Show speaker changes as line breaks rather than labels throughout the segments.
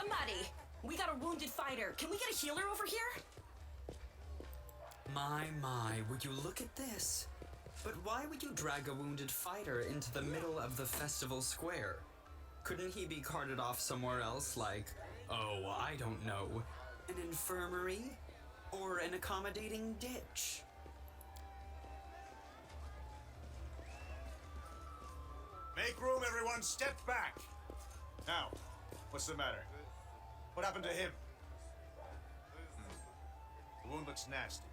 Somebody! We got a wounded fighter. Can we get a healer over here?
My, would you look at this? But why would you drag a wounded fighter into the middle of the festival square? Couldn't he be carted off somewhere else, like, oh, I don't know, an infirmary? Or an accommodating ditch?
Make room, everyone! Step back! Now, what's the matter? What happened to him? The wound looks nasty.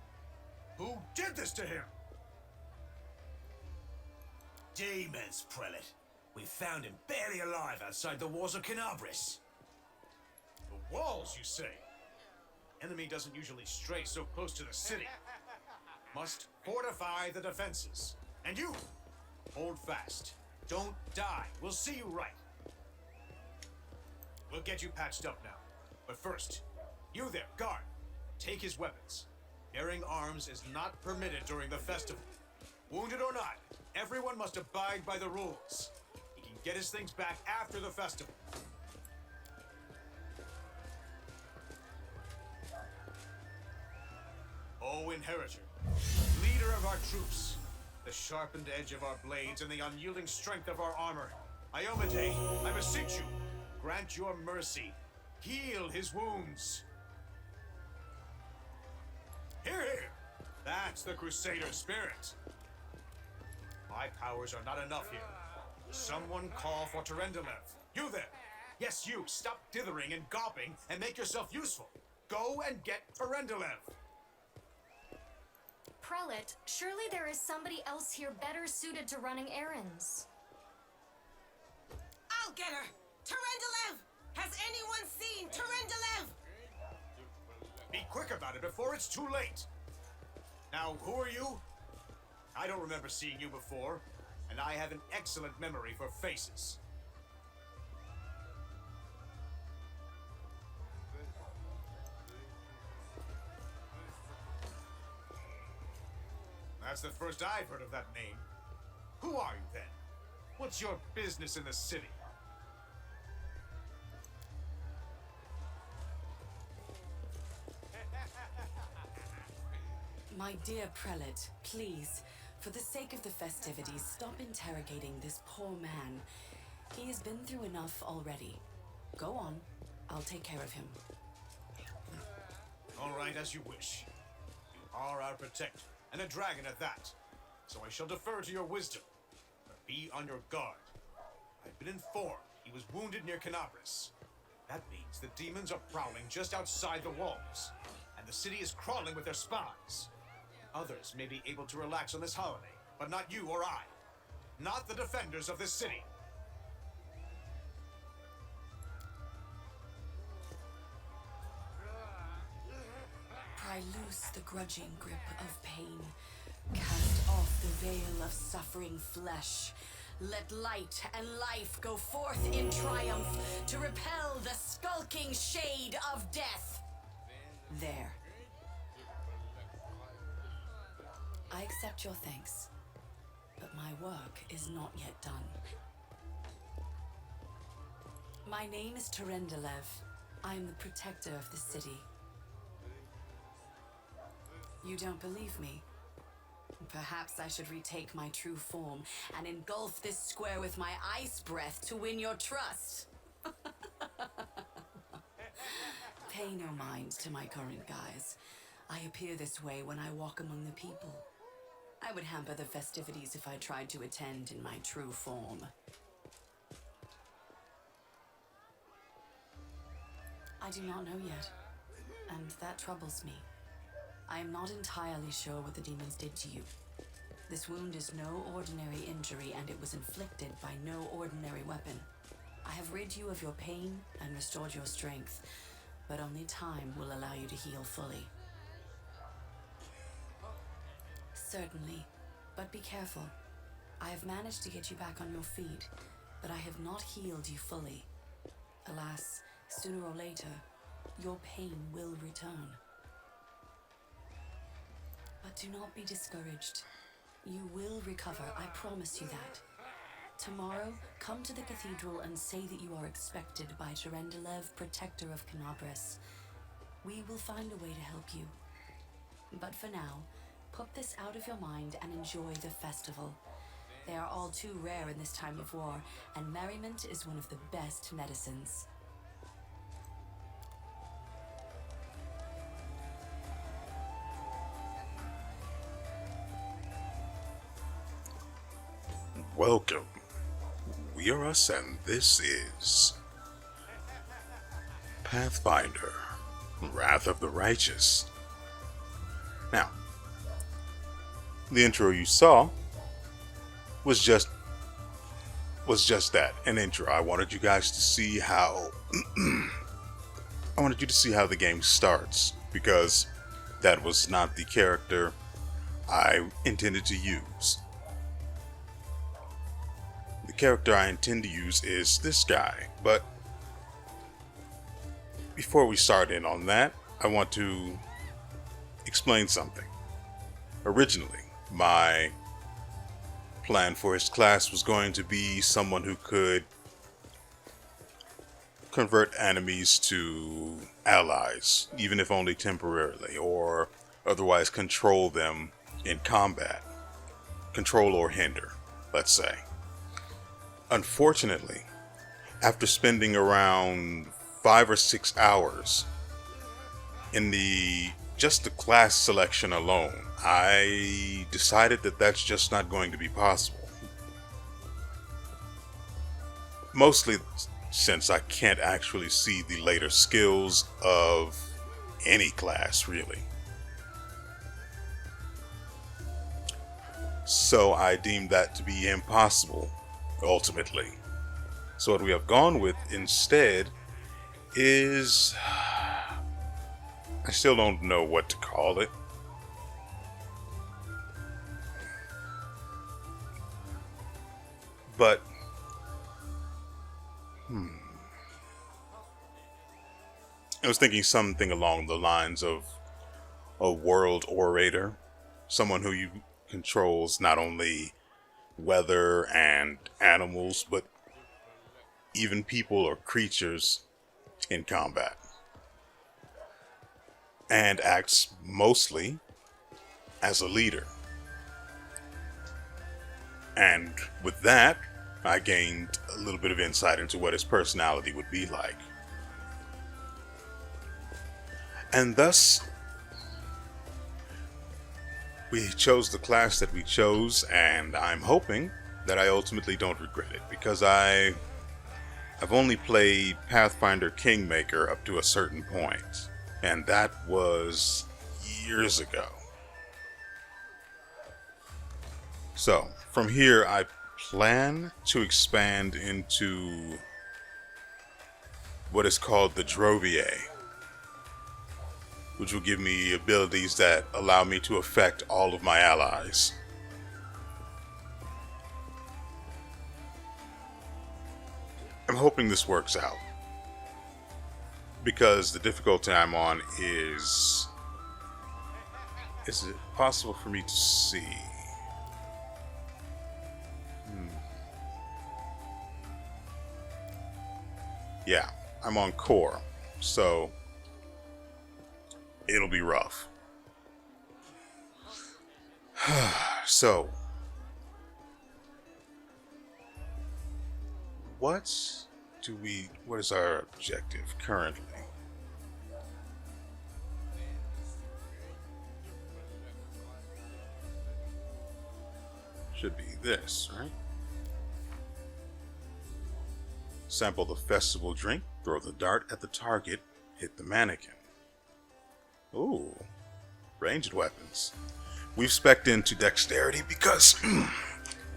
Who did this to him?
Demons, Prelate. We found him barely alive outside the walls of Canabris.
The walls, you say? Enemy doesn't usually stray so close to the city. Must fortify the defenses. And you, hold fast. Don't die. We'll see you right. We'll get you patched up now. But first, you there, guard. Take his weapons. Bearing arms is not permitted during the festival. Wounded or not, everyone must abide by the rules. He can get his things back after the festival. O Inheritor, leader of our troops, the sharpened edge of our blades and the unyielding strength of our armor, Iomade, I beseech you, grant your mercy. Heal his wounds. Hear, hear! That's the Crusader spirit. My powers are not enough here. Someone call for Terendelev. You there! Yes, you! Stop dithering and gawping and make yourself useful. Go and get Terendelev.
Prelate, surely there is somebody else here better suited to running errands.
I'll get her! Terendelev! Has anyone seen Terendelev?
Be quick about it before it's too late. Now, who are you? I don't remember seeing you before, and I have an excellent memory for faces. That's the first I've heard of that name. Who are you then? What's your business in the city?
My dear prelate, please, for the sake of the festivities, stop interrogating this poor man. He has been through enough already. Go on. I'll take care of him.
All right, as you wish. You are our protector, and a dragon at that. So I shall defer to your wisdom. But be on your guard. I've been informed he was wounded near Canabris. That means the demons are prowling just outside the walls, and the city is crawling with their spies. Others may be able to relax on this holiday, but not you or I. Not the defenders of this city.
Pry loose the grudging grip of pain. Cast off the veil of suffering flesh. Let light and life go forth in triumph to repel the skulking shade of death. There. I accept your thanks, but my work is not yet done. My name is Terendelev. I am the protector of the city. You don't believe me? Perhaps I should retake my true form and engulf this square with my ice breath to win your trust. Pay no mind to my current guise. I appear this way when I walk among the people. I would hamper the festivities if I tried to attend in my true form. I do not know yet, and that troubles me. I am not entirely sure what the demons did to you. This wound is no ordinary injury, and it was inflicted by no ordinary weapon. I have rid you of your pain and restored your strength, but only time will allow you to heal fully. Certainly, but be careful. I have managed to get you back on your feet, but I have not healed you fully. Alas, sooner or later, your pain will return. But do not be discouraged. You will recover, I promise you that. Tomorrow, come to the cathedral and say that you are expected by Tyrendelev, protector of Canabras. We will find a way to help you. But for now, put this out of your mind and enjoy the festival. They are all too rare in this time of war, and merriment is one of the best medicines.
Welcome. WeArEuS, and this is Pathfinder, Wrath of the Righteous. Now, the intro you saw was just that, an intro. I wanted you guys to see how I wanted you to see how the game starts, because that was not the character I intended to use. The character I intend to use is this guy, but before we start in on that, I want to explain something. Originally, my plan for his class was going to be someone who could convert enemies to allies, even if only temporarily, or otherwise control them in combat. Control or hinder, let's say. Unfortunately, after spending around 5 or 6 hours in just the class selection alone, I decided that that's just not going to be possible. Mostly since I can't actually see the later skills of any class, really. So I deemed that to be impossible, ultimately. So what we have gone with instead is... I still don't know what to call it. But... I was thinking something along the lines of a world orator. Someone who controls not only weather and animals, but even people or creatures in combat. And acts mostly as a leader. And with that, I gained a little bit of insight into what his personality would be like. And thus, we chose the class that we chose, and I'm hoping that I ultimately don't regret it, because I've only played Pathfinder Kingmaker up to a certain point, and that was years ago. So, from here, I plan to expand into what is called the Drovier, which will give me abilities that allow me to affect all of my allies. I'm hoping this works out, because the difficulty I'm on is it possible for me to see? Yeah, I'm on core, so it'll be rough. So, what is our objective currently? Should be this, right? Sample the festival drink, throw the dart at the target, hit the mannequin. Ooh, ranged weapons. We've spec'd into dexterity because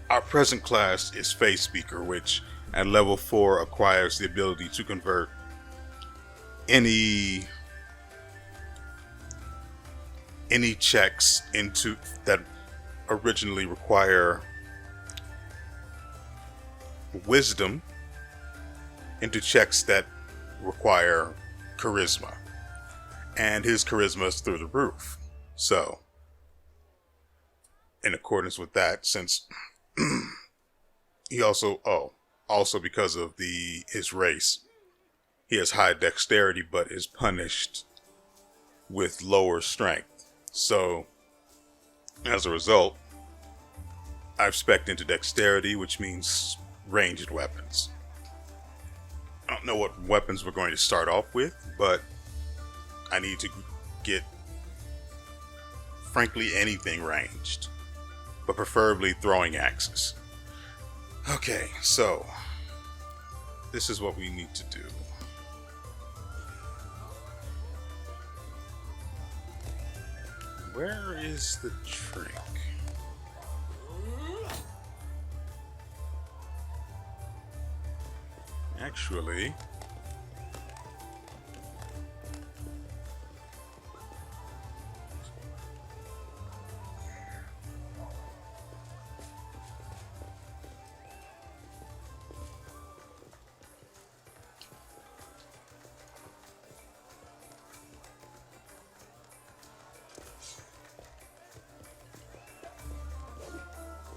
our present class is Face Speaker, which at level 4 acquires the ability to convert any checks into that originally require wisdom into checks that require charisma. And his charisma is through the roof. So, in accordance with that, since He also because of his race, he has high dexterity but is punished with lower strength. So as a result, I've spec'd into dexterity, which means ranged weapons. I don't know what weapons we're going to start off with, but I need to get, frankly, anything ranged, but preferably throwing axes. Okay, so this is what we need to do. Where is the drink? Actually,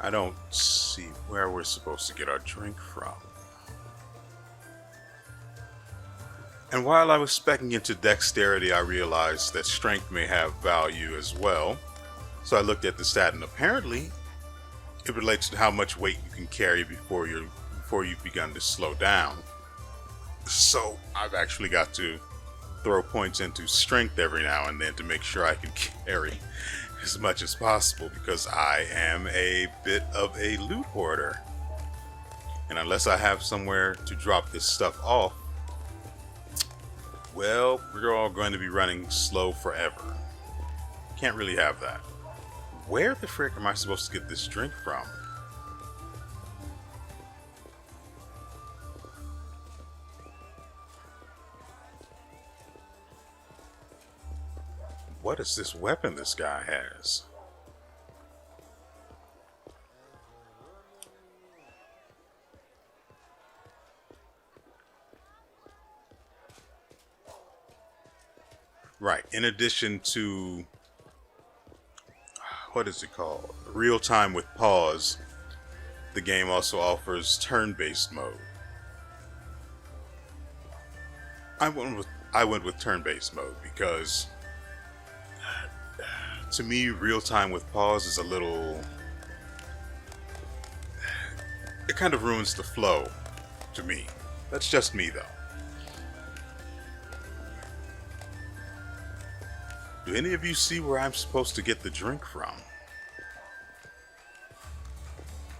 I don't see where we're supposed to get our drink from. And while I was specking into dexterity, I realized that strength may have value as well. So I looked at the stat, and apparently it relates to how much weight you can carry before you've begun to slow down. So I've actually got to throw points into strength every now and then to make sure I can carry as much as possible, because I am a bit of a loot hoarder. And unless I have somewhere to drop this stuff off, well, we're all going to be running slow forever. Can't really have that. Where the frick am I supposed to get this drink from? What is this weapon this guy has? Right, in addition to, what is it called? Real time with pause, the game also offers turn-based mode. I went with turn-based mode because to me, real time with pause is a little, it kind of ruins the flow to me. That's just me though. Do any of you see where I'm supposed to get the drink from?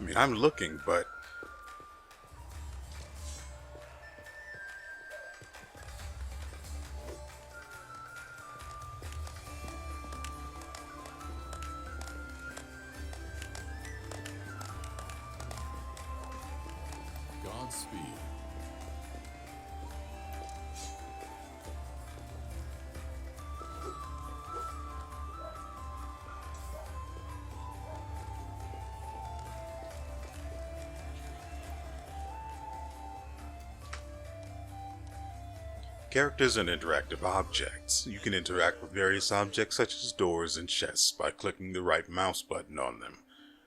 I mean, I'm looking, but
Godspeed.
characters and interactive objects. You can interact with various objects such as doors and chests by clicking the right mouse button on them.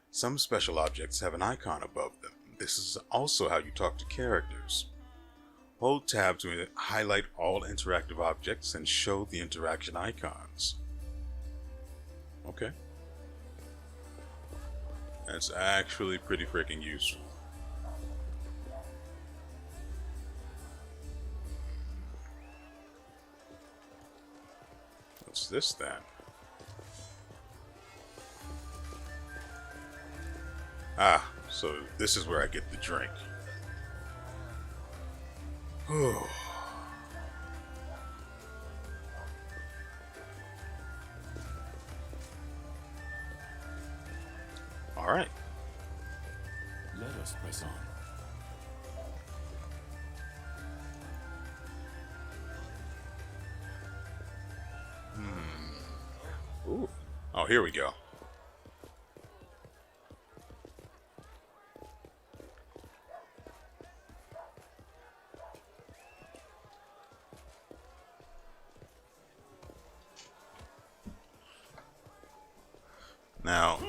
Some special objects have an icon above them. This is also how you talk to characters. Hold tab to highlight all interactive objects and show the interaction icons. Okay. That's actually pretty freaking useful. What's this then? Ah, so this is where I get the drink. Oh. All right.
Let us press on.
Ooh. Oh, here we go. Now,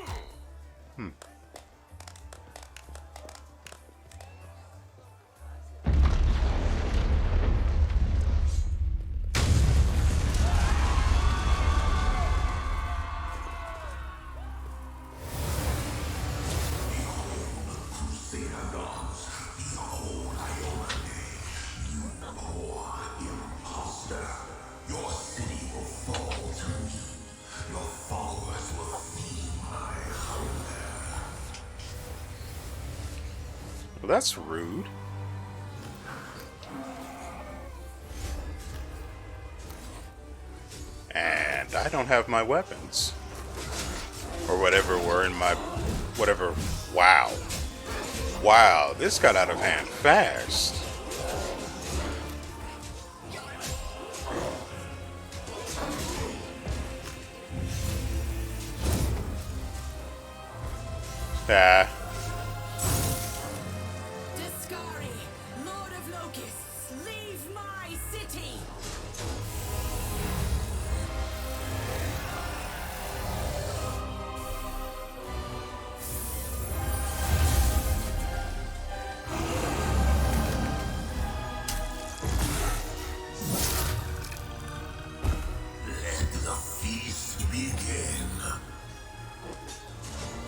Well, that's rude. And I don't have my weapons. Or whatever were in my... Whatever... Wow. Wow, this got out of hand fast. Ah.
Discari, Lord of Locusts, leave my city!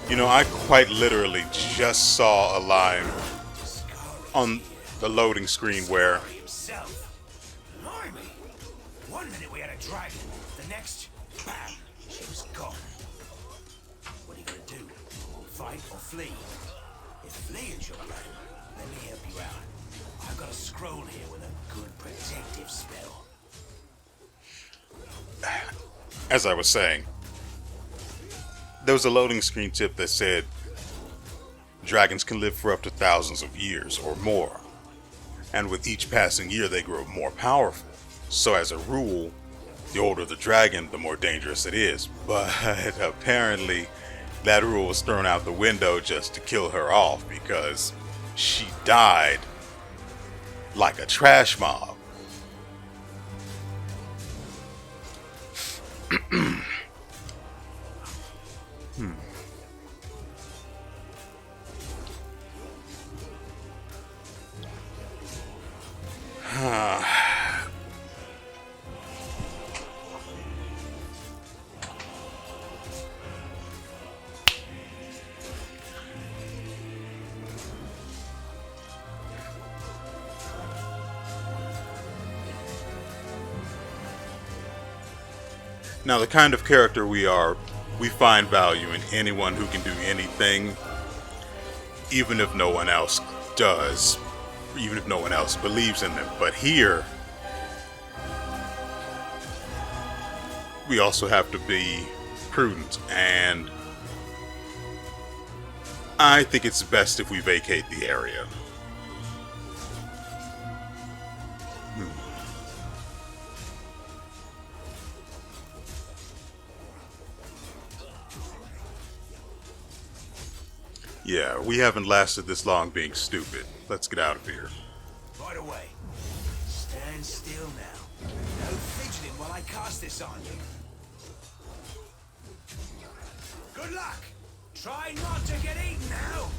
You know, I quite literally just saw a line on the loading screen where
himself. Blimey. One minute we had a dragon, the next, bam, she was gone. What are you gonna do? Fight or flee? If fleeing's your plan, let me help you out. I've got a scroll here with a good protective spell.
as I was saying, there was a loading screen tip that said dragons can live for up to thousands of years or more, and with each passing year they grow more powerful. So as a rule, the older the dragon, the more dangerous it is. But apparently that rule was thrown out the window just to kill her off, because she died like a trash mob. Now, the kind of character we are, we find value in anyone who can do anything, even if no one else does, even if no one else believes in them. But here, we also have to be prudent, and I think it's best if we vacate the area. Yeah, we haven't lasted this long being stupid. Let's get out of here.
Right away. Stand still now. No fidgeting while I cast this on you. Good luck. Try not to get eaten now.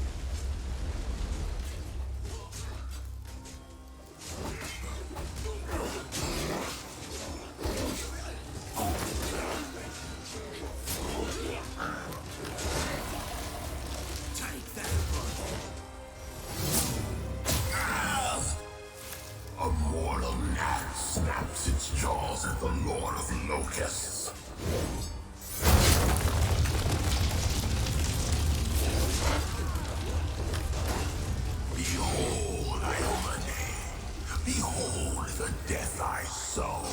A mortal gnat snaps its jaws at the Lord of Locusts. Behold, Iomane. Behold the death I sow.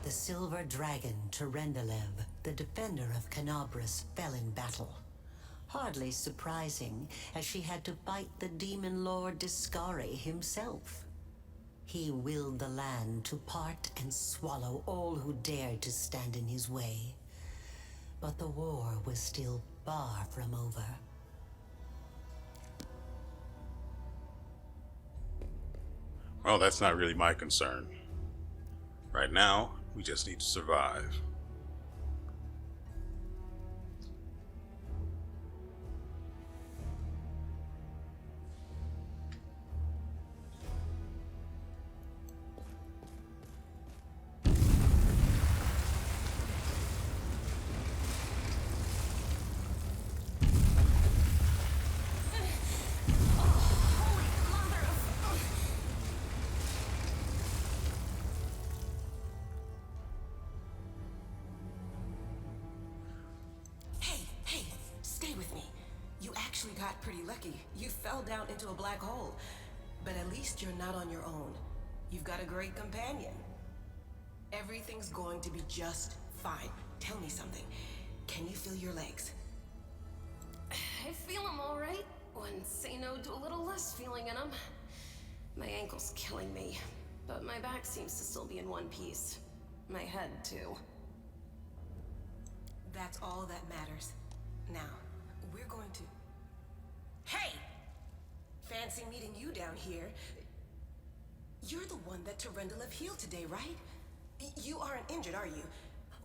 The silver dragon, Terendelev, the defender of Canabras, fell in battle. Hardly surprising, as she had to fight the demon lord Discari himself. He willed the land to part and swallow all who dared to stand in his way. But the war was still far from over.
Well, that's not really my concern. Right now, we just need to survive.
got pretty lucky. You fell down into a black hole. But at least you're not on your own. You've got a great companion. Everything's going to be just fine. Tell me something. Can you feel your legs?
I feel them all right. When say no to a little less feeling in them. My ankle's killing me, but my back seems to still be in one piece. My head, too.
That's all that matters. Now, we're going to... Hey! Fancy meeting you down here. You're the one that Terendelev healed today, right? You aren't injured, are you?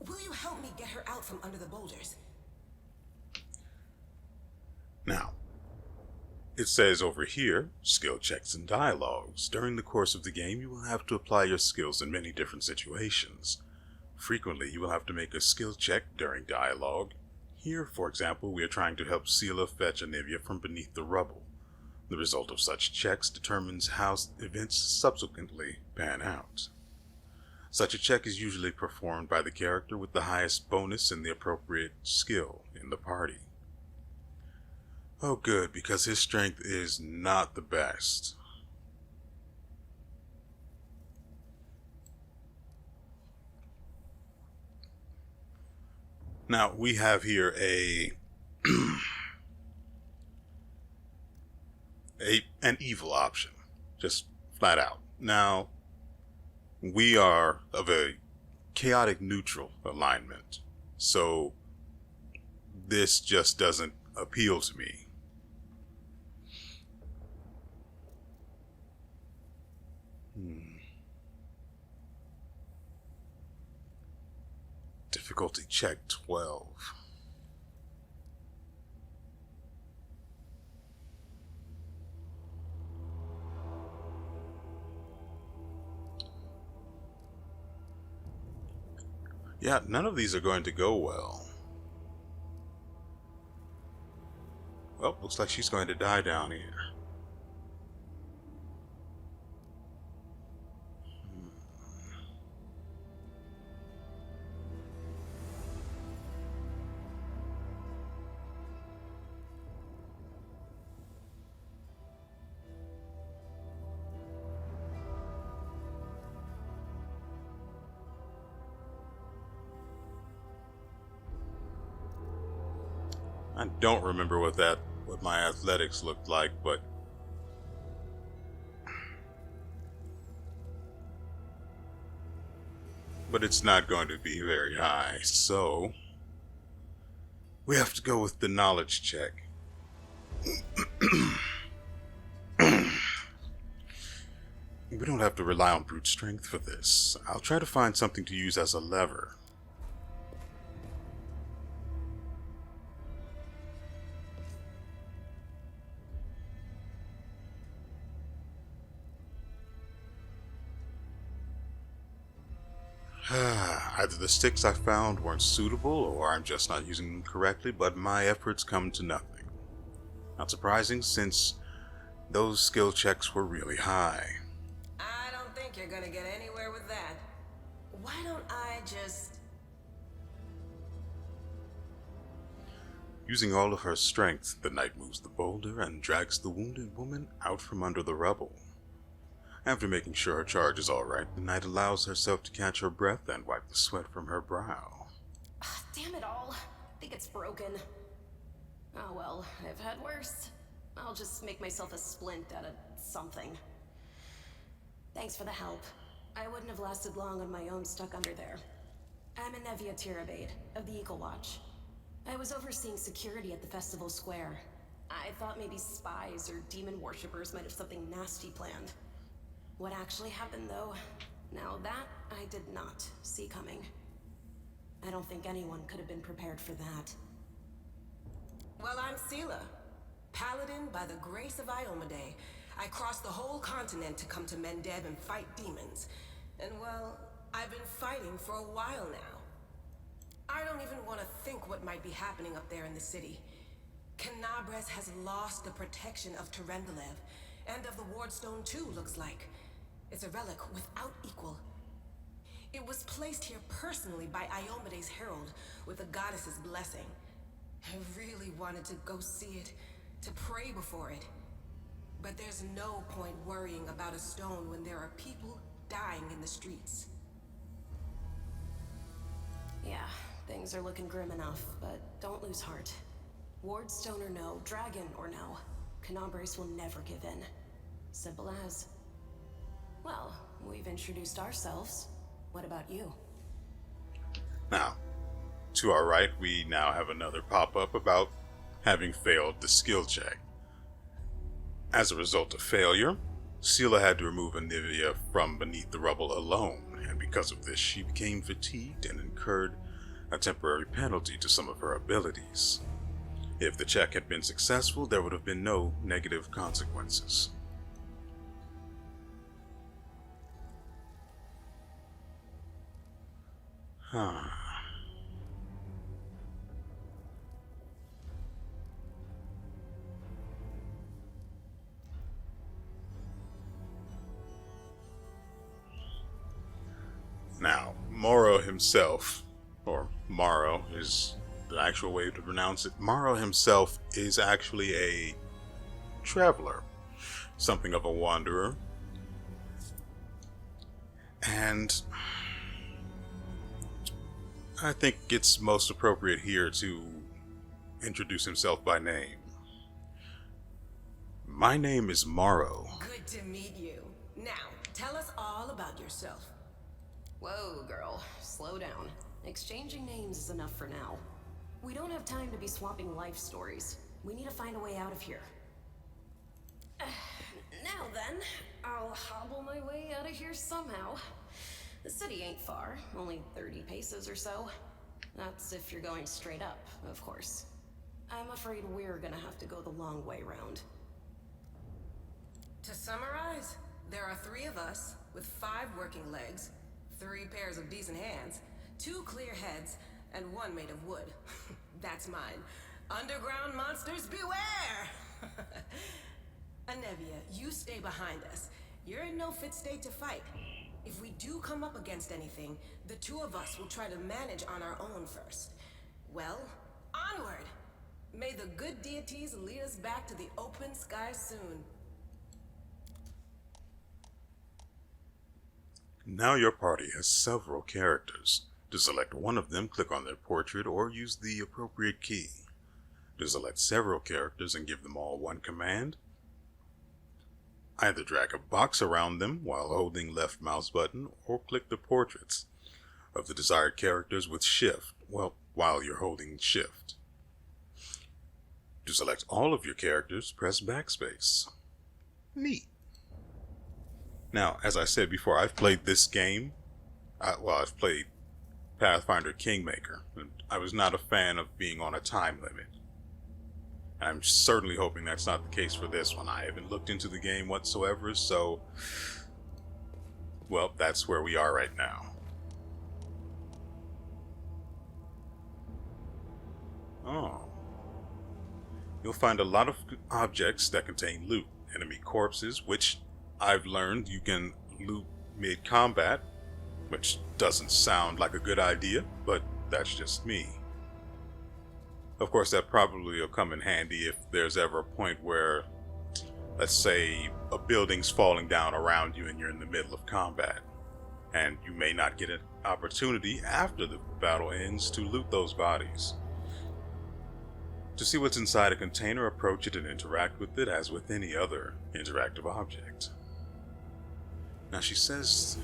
Will you help me get her out from under the boulders?
Now, it says over here, skill checks and dialogues. During the course of the game, you will have to apply your skills in many different situations. Frequently, you will have to make a skill check during dialogue. Here, for example, we are trying to help Seela fetch Anivia from beneath the rubble. The result of such checks determines how events subsequently pan out. Such a check is usually performed by the character with the highest bonus in the appropriate skill in the party. Oh good, because his strength is not the best. Now, we have here an evil option, just flat out. Now, we are of a chaotic neutral alignment, so this just doesn't appeal to me. Difficulty check 12. Yeah, none of these are going to go well. Well, looks like she's going to die down here. I don't remember what my athletics looked like, but it's not going to be very high, so we have to go with the knowledge check. We don't have to rely on brute strength for this. I'll try to find something to use as a lever. Either the sticks I found weren't suitable, or I'm just not using them correctly, but my efforts come to nothing. Not surprising, since those skill checks were really high.
I don't think you're gonna get anywhere with that. Why don't I just...
Using all of her strength, the knight moves the boulder and drags the wounded woman out from under the rubble. After making sure her charge is alright, the knight allows herself to catch her breath and wipe the sweat from her brow.
Damn it all. I think it's broken. Oh well, I've had worse. I'll just make myself a splint out of something. Thanks for the help. I wouldn't have lasted long on my own stuck under there. I'm Anivia Tirabade of the Eagle Watch. I was overseeing security at the festival square. I thought maybe spies or demon worshippers might have something nasty planned. What actually happened, though, now that I did not see coming. I don't think anyone could have been prepared for that.
Well, I'm Seela, paladin by the grace of Iomade. I crossed the whole continent to come to Mendeb and fight demons. And well, I've been fighting for a while now. I don't even want to think what might be happening up there in the city. Canabres has lost the protection of Terendelev, and of the Wardstone too, looks like. It's a relic without equal. It was placed here personally by Iomade's herald with the goddess's blessing. I really wanted to go see it, to pray before it. But there's no point worrying about a stone when there are people dying in the streets.
Yeah, things are looking grim enough, but don't lose heart. Wardstone or no, dragon or no, Knobbrace will never give in. Simple as. Well, we've introduced ourselves. What about you?
Now, to our right, we now have another pop-up about having failed the skill check. As a result of failure, Seela had to remove Anivia from beneath the rubble alone, and because of this, she became fatigued and incurred a temporary penalty to some of her abilities. If the check had been successful, there would have been no negative consequences. Now, Morrow himself, or Morrow is the actual way to pronounce it, Morrow himself is actually a traveler, something of a wanderer, and I think it's most appropriate here to introduce himself by name. My name is Morrow.
Good to meet you. Now, tell us all about yourself.
Whoa, girl. Slow down. Exchanging names is enough for now. We don't have time to be swapping life stories. We need to find a way out of here. Now then, I'll hobble my way out of here somehow. The city ain't far, only 30 paces or so. That's if you're going straight up, of course. I'm afraid we're gonna have to go the long way round.
To summarize, there are 3 of us with 5 working legs, 3 pairs of decent hands, 2 clear heads, and 1 made of wood. That's mine. Underground monsters beware! Anevia, you stay behind us. You're in no fit state to fight. If we do come up against anything, the 2 of us will try to manage on our own first. Well, onward! May the good deities lead us back to the open sky soon.
Now your party has several characters. To select one of them, click on their portrait or use the appropriate key. To select several characters and give them all one command, either drag a box around them while holding left mouse button or click the portraits of the desired characters with shift, while you're holding shift. To select all of your characters, press backspace. Neat. Now, as I said before, I've played this game. I've played Pathfinder Kingmaker, and I was not a fan of being on a time limit. I'm certainly hoping that's not the case for this one. I haven't looked into the game whatsoever, so, well, that's where we are right now. Oh. You'll find a lot of objects that contain loot. Enemy corpses, which I've learned you can loot mid-combat, which doesn't sound like a good idea, but that's just me. Of course, that probably will come in handy if there's ever a point where, let's say, a building's falling down around you and you're in the middle of combat, and you may not get an opportunity after the battle ends to loot those bodies. To see what's inside a container, approach it and interact with it as with any other interactive object. Now she says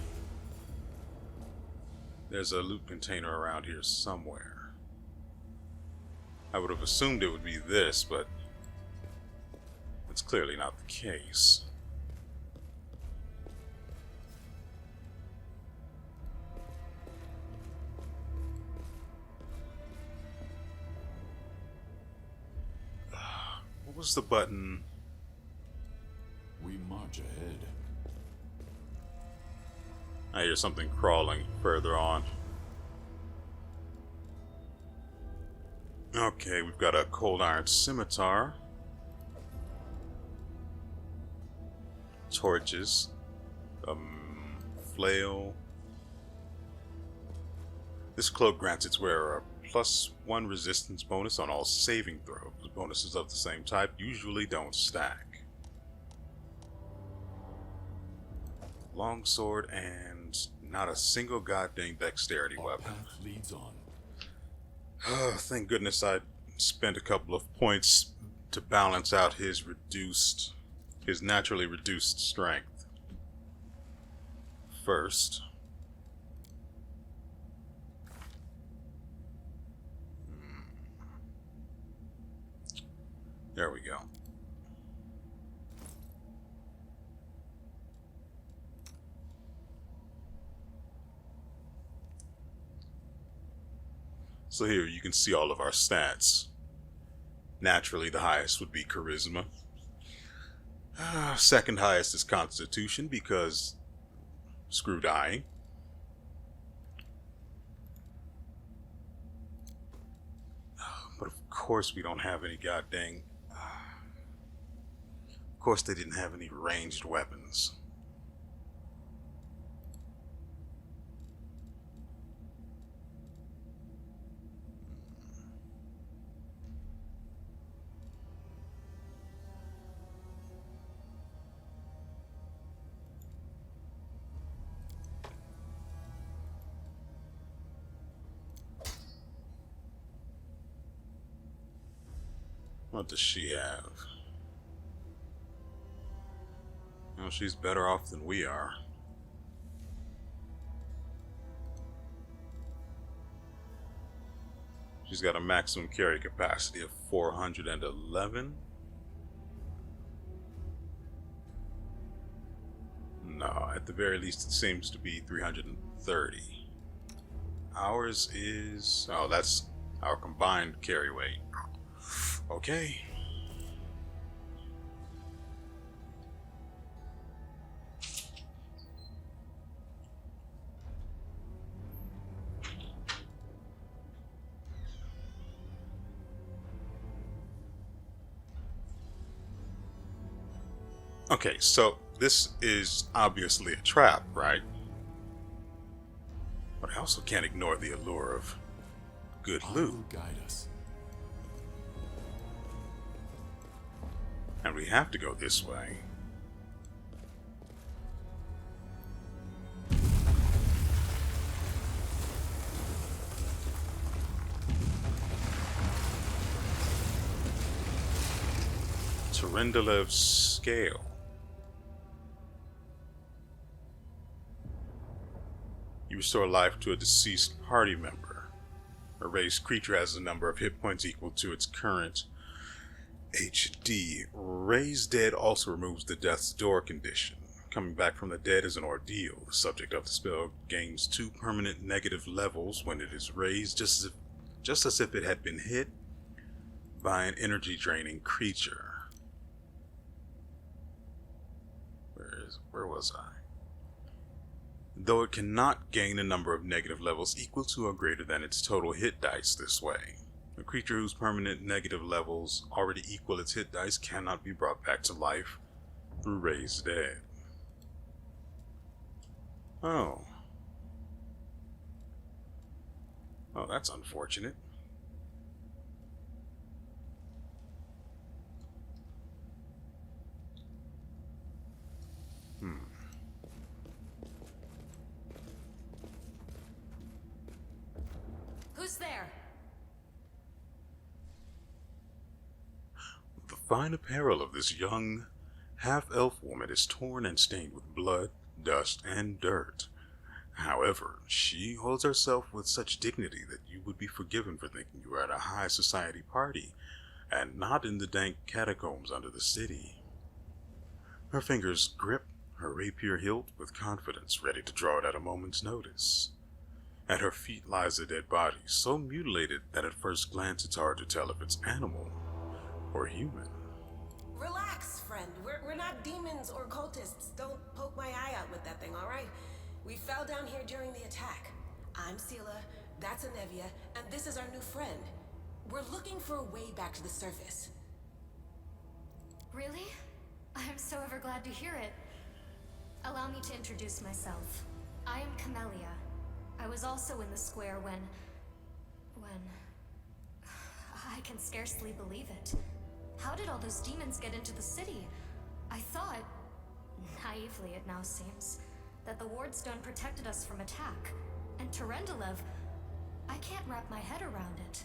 there's a loot container around here somewhere. I would have assumed it would be this, but it's clearly not the case. What was the button?
We march ahead.
I hear something crawling further on. Okay, we've got a cold iron scimitar, torches, flail. This cloak grants its wearer a +1 resistance bonus on all saving throws. Bonuses of the same type usually don't stack. Longsword and not a single goddamn dexterity
Our
weapon.
path leads on.
Thank goodness I spent a couple of points to balance out his naturally reduced strength. First, there we go. So here you can see all of our stats. Naturally, the highest would be Charisma. Second highest is Constitution because screw dying. But of course we don't have any goddamn... Of course they didn't have any ranged weapons. What does she have? Well, she's better off than we are. She's got a maximum carry capacity of 411. No, at the very least it seems to be 330. Ours is... oh, that's our combined carry weight. Okay. Okay, so this is obviously a trap, right? But I also can't ignore the allure of good
I
loot.
will guide us.
And we have to go this way. Terendalev's Scale. You restore life to a deceased party member. A raised creature has a number of hit points equal to its current HD. Raised Dead also removes the Death's Door condition. Coming back from the dead is an ordeal. The subject of the spell gains 2 permanent negative levels when it is raised, just as if it had been hit by an energy-draining creature. Where was I? Though it cannot gain a number of negative levels equal to or greater than its total hit dice this way. A creature whose permanent negative levels already equal its hit dice cannot be brought back to life through Raised Dead. Oh. Oh, that's unfortunate.
Who's there?
The fine apparel of this young half-elf woman is torn and stained with blood, dust, and dirt. However, she holds herself with such dignity that you would be forgiven for thinking you were at a high society party, and not in the dank catacombs under the city. Her fingers grip her rapier hilt with confidence, ready to draw it at a moment's notice. At her feet lies a dead body, so mutilated that at first glance it's hard to tell if it's animal or human.
Relax, friend. We're not demons or cultists. Don't poke my eye out with that thing, all right? We fell down here during the attack. I'm Sela, that's Anevia, and this is our new friend. We're looking for a way back to the surface.
Really? I'm so ever glad to hear it. Allow me to introduce myself. I am Camellia. I was also in the square when... can scarcely believe it. How did all those demons get into the city? I thought, naively it now seems, that the ward stone protected us from attack. And Terendelev, I can't wrap my head around it.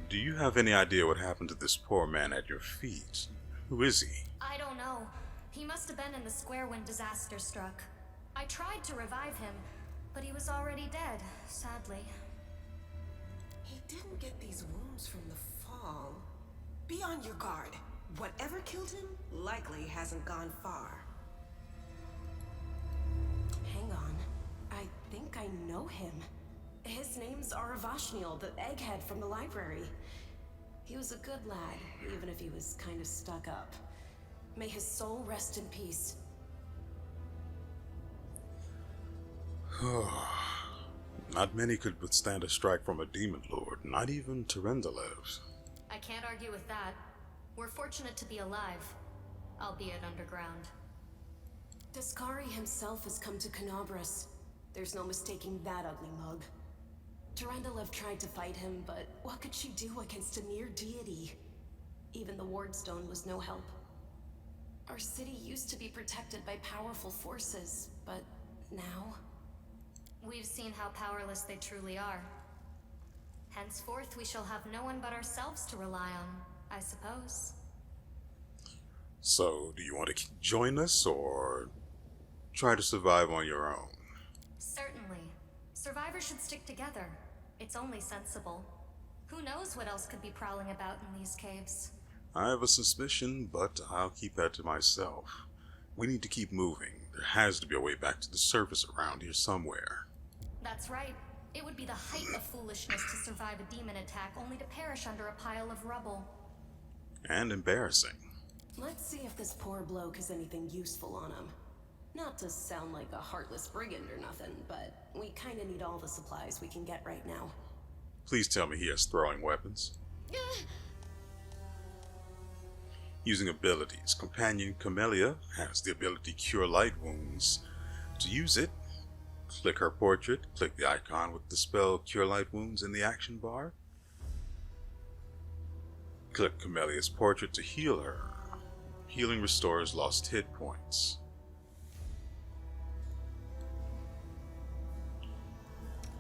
Do you have any idea what happened to this poor man at your feet? Who is he?
I don't know. He must have been in the square when disaster struck. I tried to revive him, but he was already dead, sadly.
He didn't get these wounds from the fall. Be on your guard. Whatever killed him likely hasn't gone far. Hang on. I think I know him. His name's Aravashniel, the egghead from the library. He was a good lad, even if he was kind of stuck up. May his soul rest in peace.
Not many could withstand a strike from a demon lord, not even Terendelev.
I can't argue with that. We're fortunate to be alive, albeit underground.
Discari himself has come to Canobras. There's no mistaking that ugly mug. Terendelev tried to fight him, but what could she do against a near deity? Even the wardstone was no help. Our city used to be protected by powerful forces, but now...
We've seen how powerless they truly are. Henceforth, we shall have no one but ourselves to rely on, I suppose.
So, do you want to join us, or try to survive on your own?
Certainly. Survivors should stick together. It's only sensible. Who knows what else could be prowling about in these caves?
I have a suspicion, but I'll keep that to myself. We need to keep moving. There has to be a way back to the surface around here somewhere.
That's right. It would be the height of foolishness to survive a demon attack only to perish under a pile of rubble.
And embarrassing.
Let's see if this poor bloke has anything useful on him. Not to sound like a heartless brigand or nothing, but we kinda need all the supplies we can get right now.
Please tell me he has throwing weapons. Using abilities, Companion Camellia has the ability Cure Light Wounds. To use it, click her portrait, click the icon with the spell Cure Light Wounds in the action bar. Click Camellia's portrait to heal her. Healing restores lost hit points.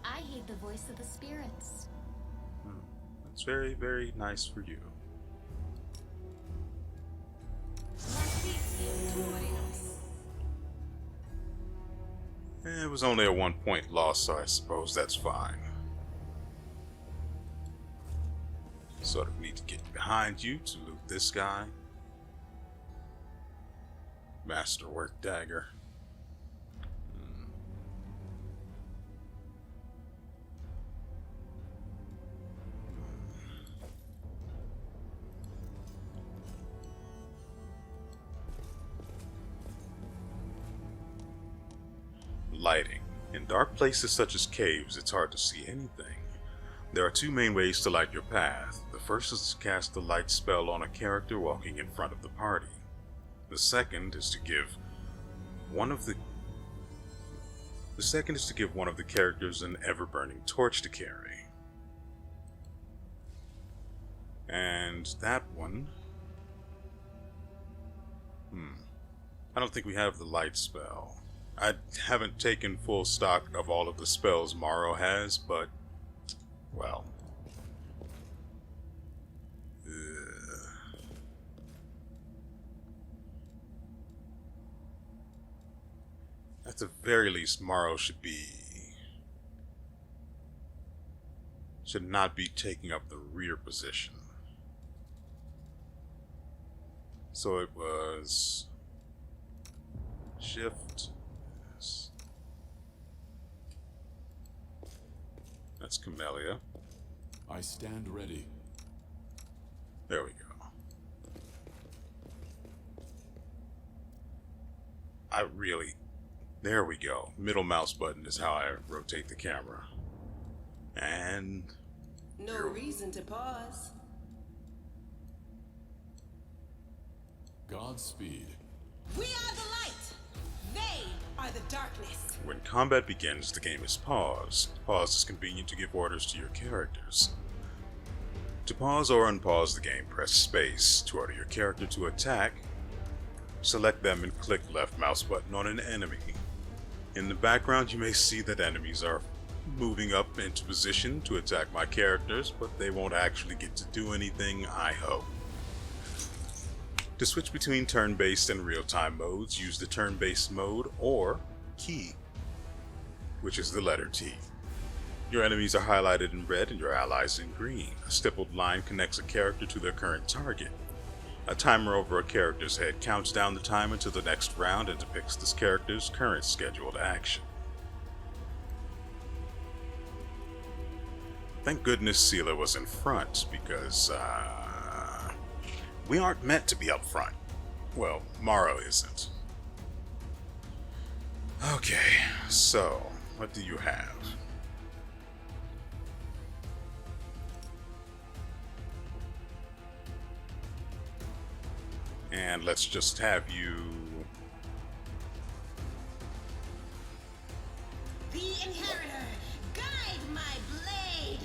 I heed the voice of the spirits.
That's very, very nice for you. It was only a 1-point loss, so I suppose that's fine. Sort of need to get behind you to loot this guy. Masterwork dagger. Lighting. In dark places such as caves, it's hard to see anything. There are two main ways to light your path. The first is to cast the light spell on a character walking in front of the party. The second is to give one of the characters an ever-burning torch to carry. And that one... I don't think we have the light spell. I haven't taken full stock of all of the spells Morrow has, but, well. At the very least, Morrow should not be taking up the rear position. So it was shift. That's Camellia.
I stand ready.
There we go. There we go. Middle mouse button is how I rotate the camera. And...
No reason to pause.
Godspeed.
We are the light. They are the darkness.
When combat begins, the game is paused. Pause is convenient to give orders to your characters. To pause or unpause the game, press space. To order your character to attack, select them and click left mouse button on an enemy. In the background, you may see that enemies are moving up into position to attack my characters, but they won't actually get to do anything, I hope. To switch between turn-based and real-time modes, use the turn-based mode or key, which is the letter T. Your enemies are highlighted in red and your allies in green. A stippled line connects a character to their current target. A timer over a character's head counts down the time until the next round and depicts this character's current scheduled action. Thank goodness Seela was in front, because, we aren't meant to be up front. Well, Morrow isn't. Okay, so, what do you have? And let's just have you...
The Inheritor, guide my blade.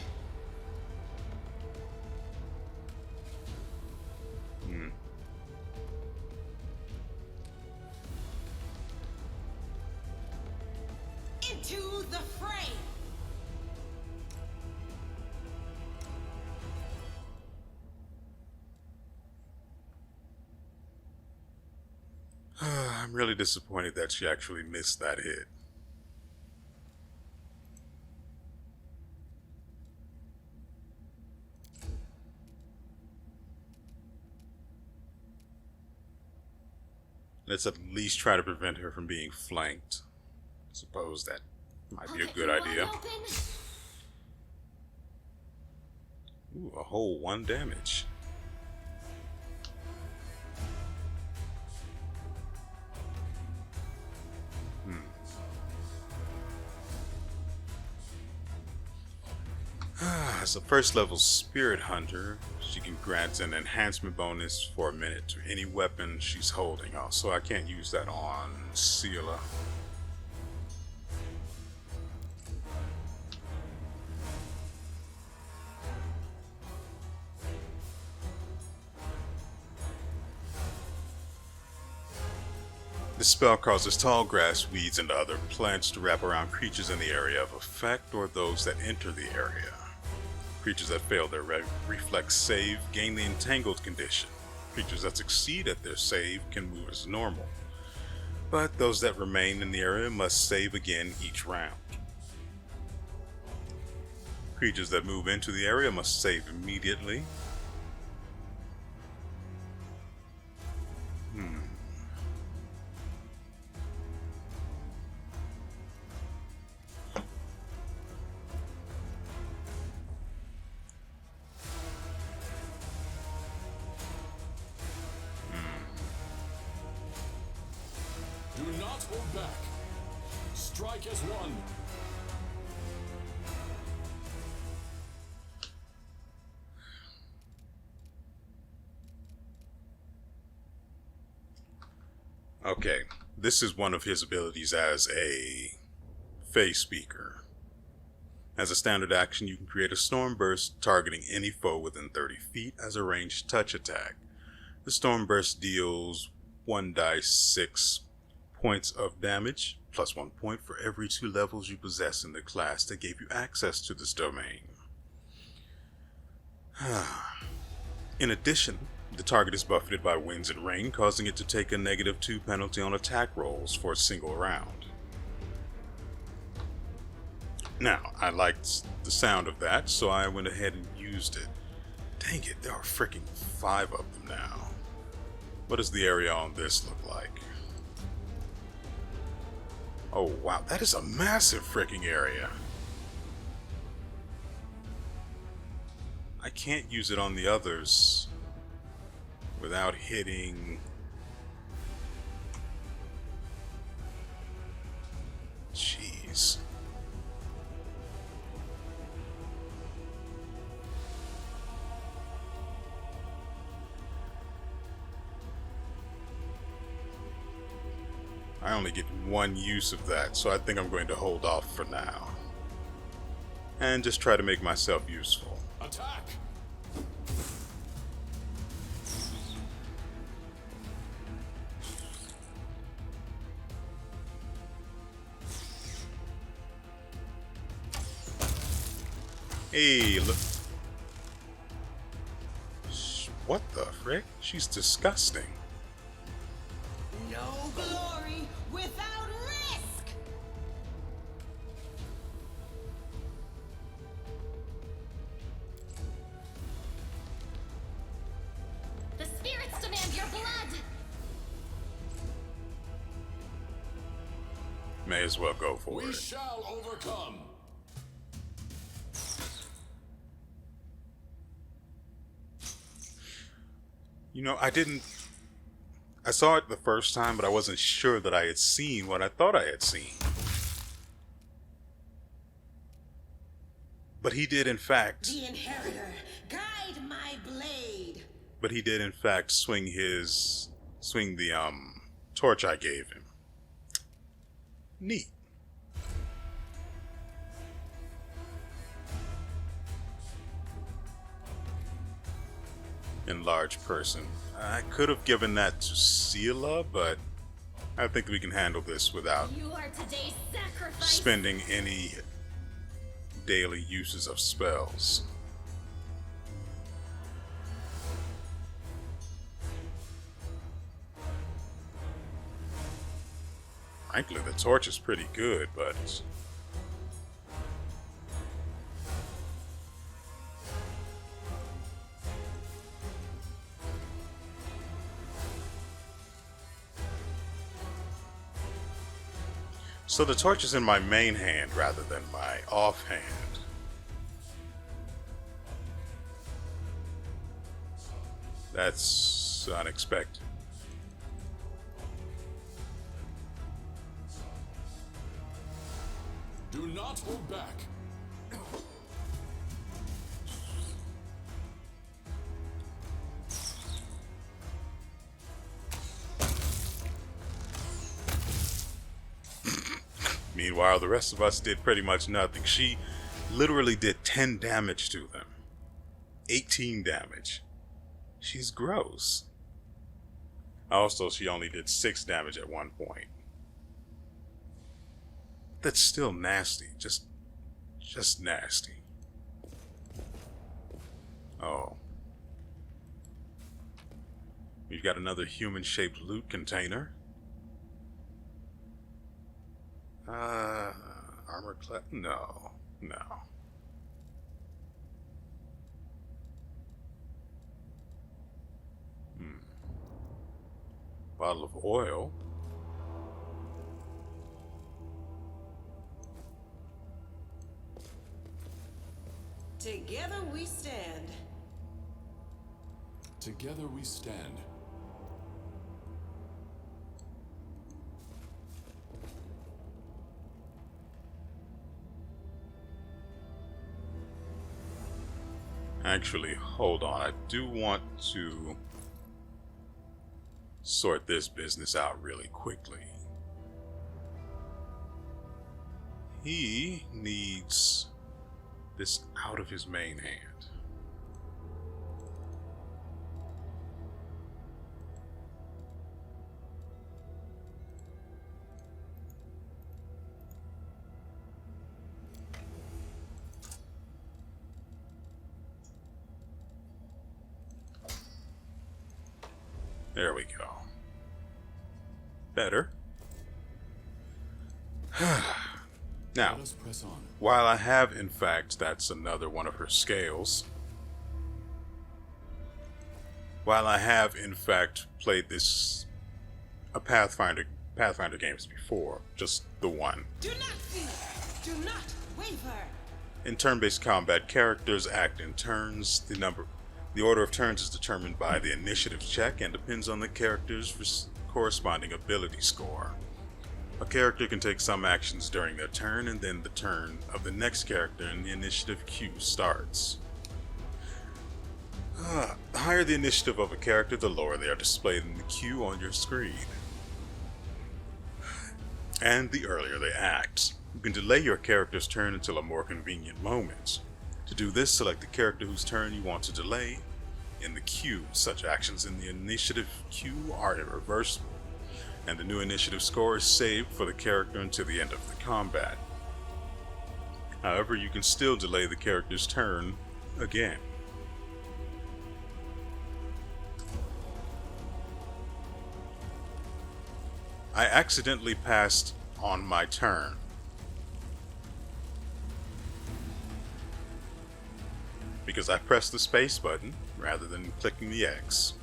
Into the fray.
I'm really disappointed that she actually missed that hit. Let's at least try to prevent her from being flanked. I suppose that might be a good idea. Ooh, a whole 1 damage. As a first level spirit hunter, she can grant an enhancement bonus for a minute to any weapon she's holding. So I can't use that on Seela. The spell causes tall grass, weeds, and other plants to wrap around creatures in the area of effect or those that enter the area. Creatures that fail their reflex save gain the entangled condition. Creatures that succeed at their save can move as normal, but those that remain in the area must save again each round. Creatures that move into the area must save immediately.
Do not hold back. Strike as one.
Okay, this is one of his abilities as a Fey Speaker. As a standard action, you can create a storm burst targeting any foe within 30 feet as a ranged touch attack. The storm burst deals 1d6 points of damage, plus 1 point for every 2 levels you possess in the class that gave you access to this domain. In addition, the target is buffeted by winds and rain, causing it to take a -2 penalty on attack rolls for a single round. Now, I liked the sound of that, so I went ahead and used it. Dang it, there are freaking 5 of them now. What does the area on this look like? Oh wow, that is a massive freaking area. I can't use it on the others without hitting... Jeez. I only get one use of that, so I think I'm going to hold off for now. And just try to make myself useful.
Attack!
Hey, look. What the frick? She's disgusting.
No glory without risk!
The spirits demand your blood!
May as well go for
We
it.
shall overcome.
You know, I saw it the first time, but I wasn't sure that I had seen what I thought I had seen. But he did, in fact.
The Inheritor, guide my blade!
But he did, in fact, swing the torch I gave him. Neat. Enlarged person. I could have given that to Sela, but I think we can handle this without
You are today's sacrifice!
spending any daily uses of spells. Frankly, the torch is pretty good, but so the torch is in my main hand rather than my offhand. That's unexpected.
Do not hold back.
Meanwhile, the rest of us did pretty much nothing. She literally did 10 damage to them. 18 damage. She's gross. Also, she only did 6 damage at one point. That's still nasty. Just nasty. Oh. We've got another human-shaped loot container. Armor class? No. Bottle of oil.
Together we stand.
Together we stand.
Actually, hold on. I do want to sort this business out really quickly. He needs this out of his main hand. There we go. Better. Now,
Let us press on.
while I have, in fact, that's another one of her scales. While I have, in fact, played this Pathfinder games before, just the one.
Do not fear. Do not waver.
In turn-based combat, characters act in turns. The order of turns is determined by the initiative check and depends on the character's corresponding ability score. A character can take some actions during their turn, and then the turn of the next character and the initiative queue starts. The higher the initiative of a character, the lower they are displayed in the queue on your screen. and the earlier they act. You can delay your character's turn until a more convenient moment. To do this, select the character whose turn you want to delay in the queue. Such actions in the initiative queue are irreversible, and the new initiative score is saved for the character until the end of the combat. However, you can still delay the character's turn again. I accidentally passed on my turn. Because I pressed the space button rather than clicking the X.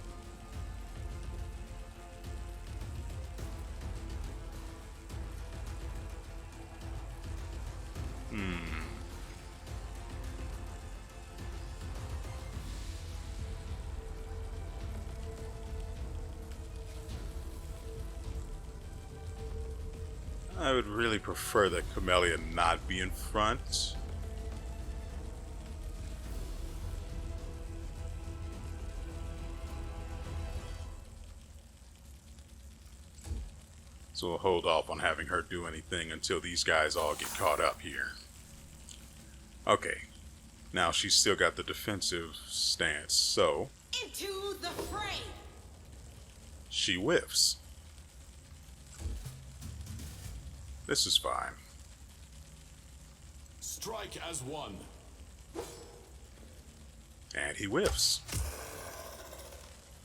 I would really prefer that Camellia not be in front. So we'll hold off on having her do anything until these guys all get caught up here. Okay, now she's still got the defensive stance, so
Into the fray!
she whiffs. This is fine.
Strike as one.
And he whiffs.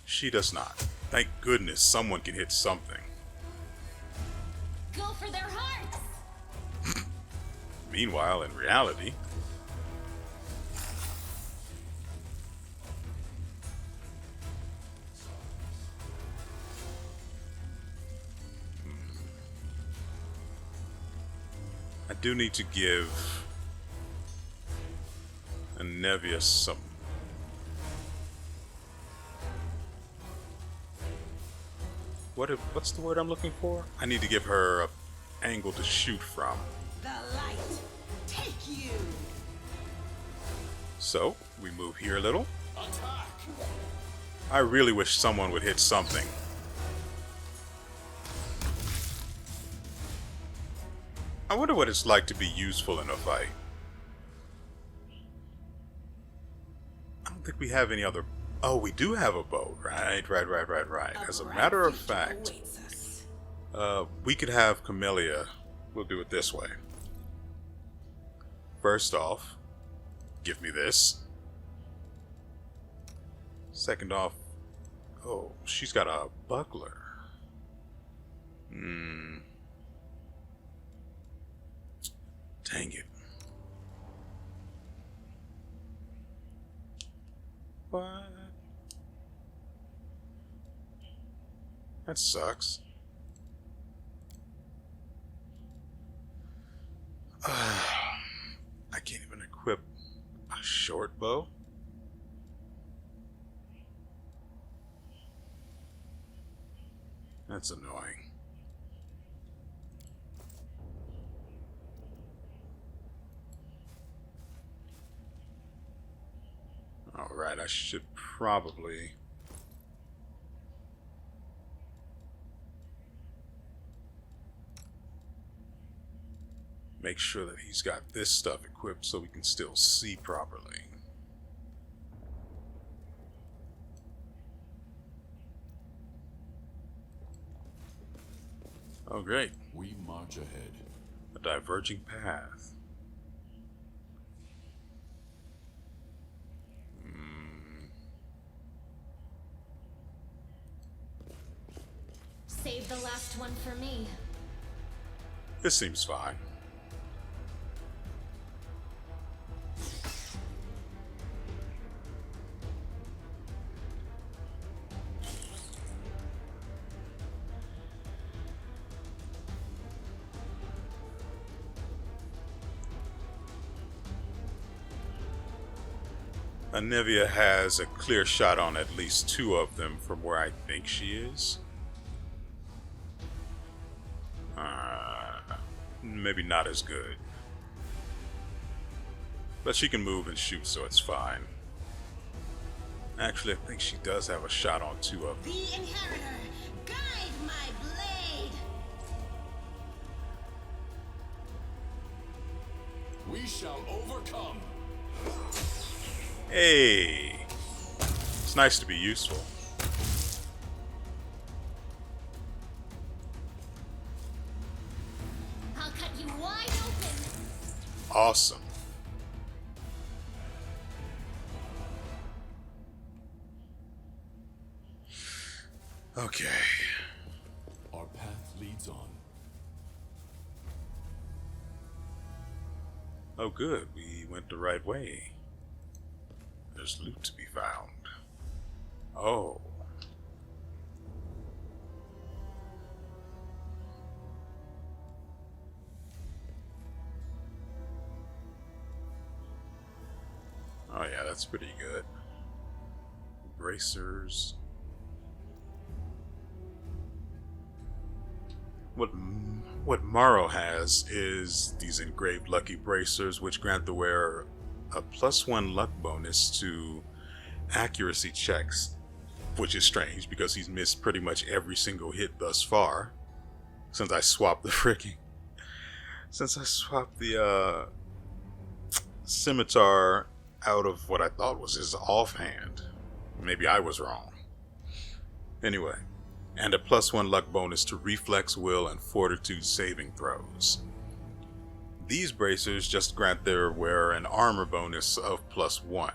She does not. Thank goodness someone can hit something.
Go for their hearts!
Meanwhile, in reality, I do need to give Nevia some. What's the word I'm looking for? I need to give her an angle to shoot from.
The light, take you!
So, we move here a little.
Attack!
I really wish someone would hit something. I wonder what it's like to be useful in a fight. I don't think we have any other... Oh, we do have a bow. Right. As a matter of fact, we could have Camellia. We'll do it this way. First off, give me this. Second off, oh, she's got a buckler. Dang it. What? That sucks. I can't even equip a short bow. That's annoying. Alright, I should probably... make sure that he's got this stuff equipped so we can still see properly. Oh, great.
We march ahead.
A diverging path.
Save the last one for me.
This seems fine. Nevia has a clear shot on at least two of them from where I think she is. Maybe not as good. But she can move and shoot, so it's fine. Actually, I think she does have a shot on two of them.
The Inheritor, guide my blade!
We shall overcome.
Hey, it's nice to be useful.
I'll cut you wide open.
Awesome. Okay.
Our path leads on.
Oh, good. We went the right way. There's loot to be found. Oh. Oh yeah, that's pretty good. Bracers. What Morrow has is these engraved lucky bracers, which grant the wearer a +1 luck bonus to accuracy checks, which is strange because he's missed pretty much every single hit thus far since I swapped the scimitar out of what I thought was his offhand. Maybe I was wrong. Anyway, and a +1 luck bonus to reflex, will, and fortitude saving throws. These bracers just grant their wearer an armor bonus of +1.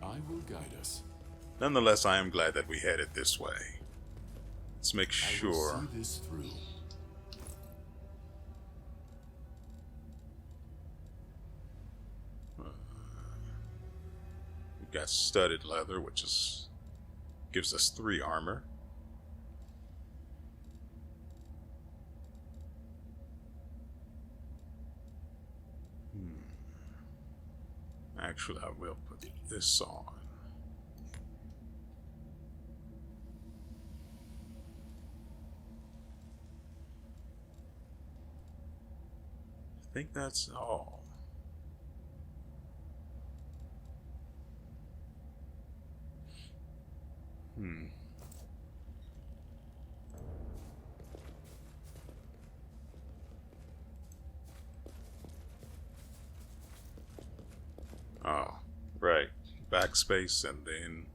I will guide us.
Nonetheless, I am glad that we headed this way. Let's make
I
sure.
will see this through.
We've got studded leather, which gives us 3 armor. Actually, I will put this on. I think that's all. Oh, right. Backspace and then...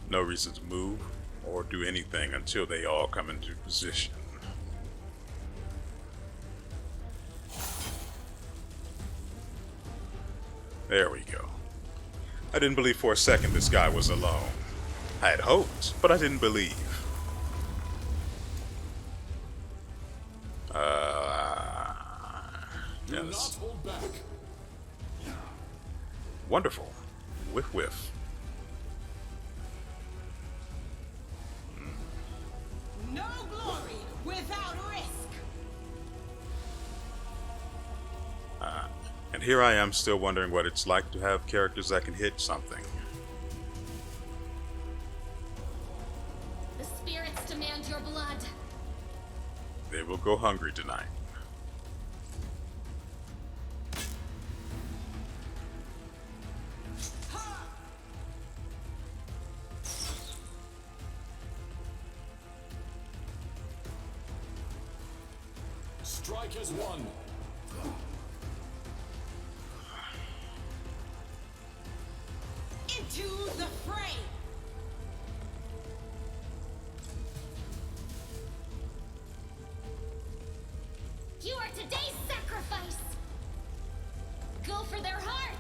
No reason to move or do anything until they all come into position. There we go. I didn't believe for a second this guy was alone. I had hoped, but I didn't believe.
Do not
Yes.
hold back.
Wonderful. Whiff whiff.
No glory without risk.
And here I am still wondering what it's like to have characters that can hit something.
The spirits demand your blood.
They will go hungry tonight.
Strike as one.
Into the fray.
You are today's sacrifice. Go for their hearts.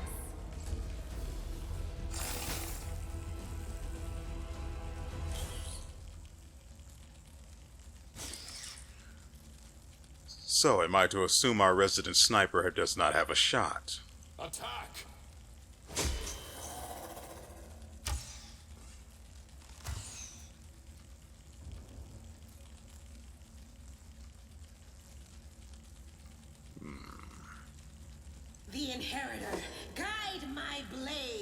So, am I to assume our resident sniper does not have a shot?
Attack.
The inheritor, guide my blade.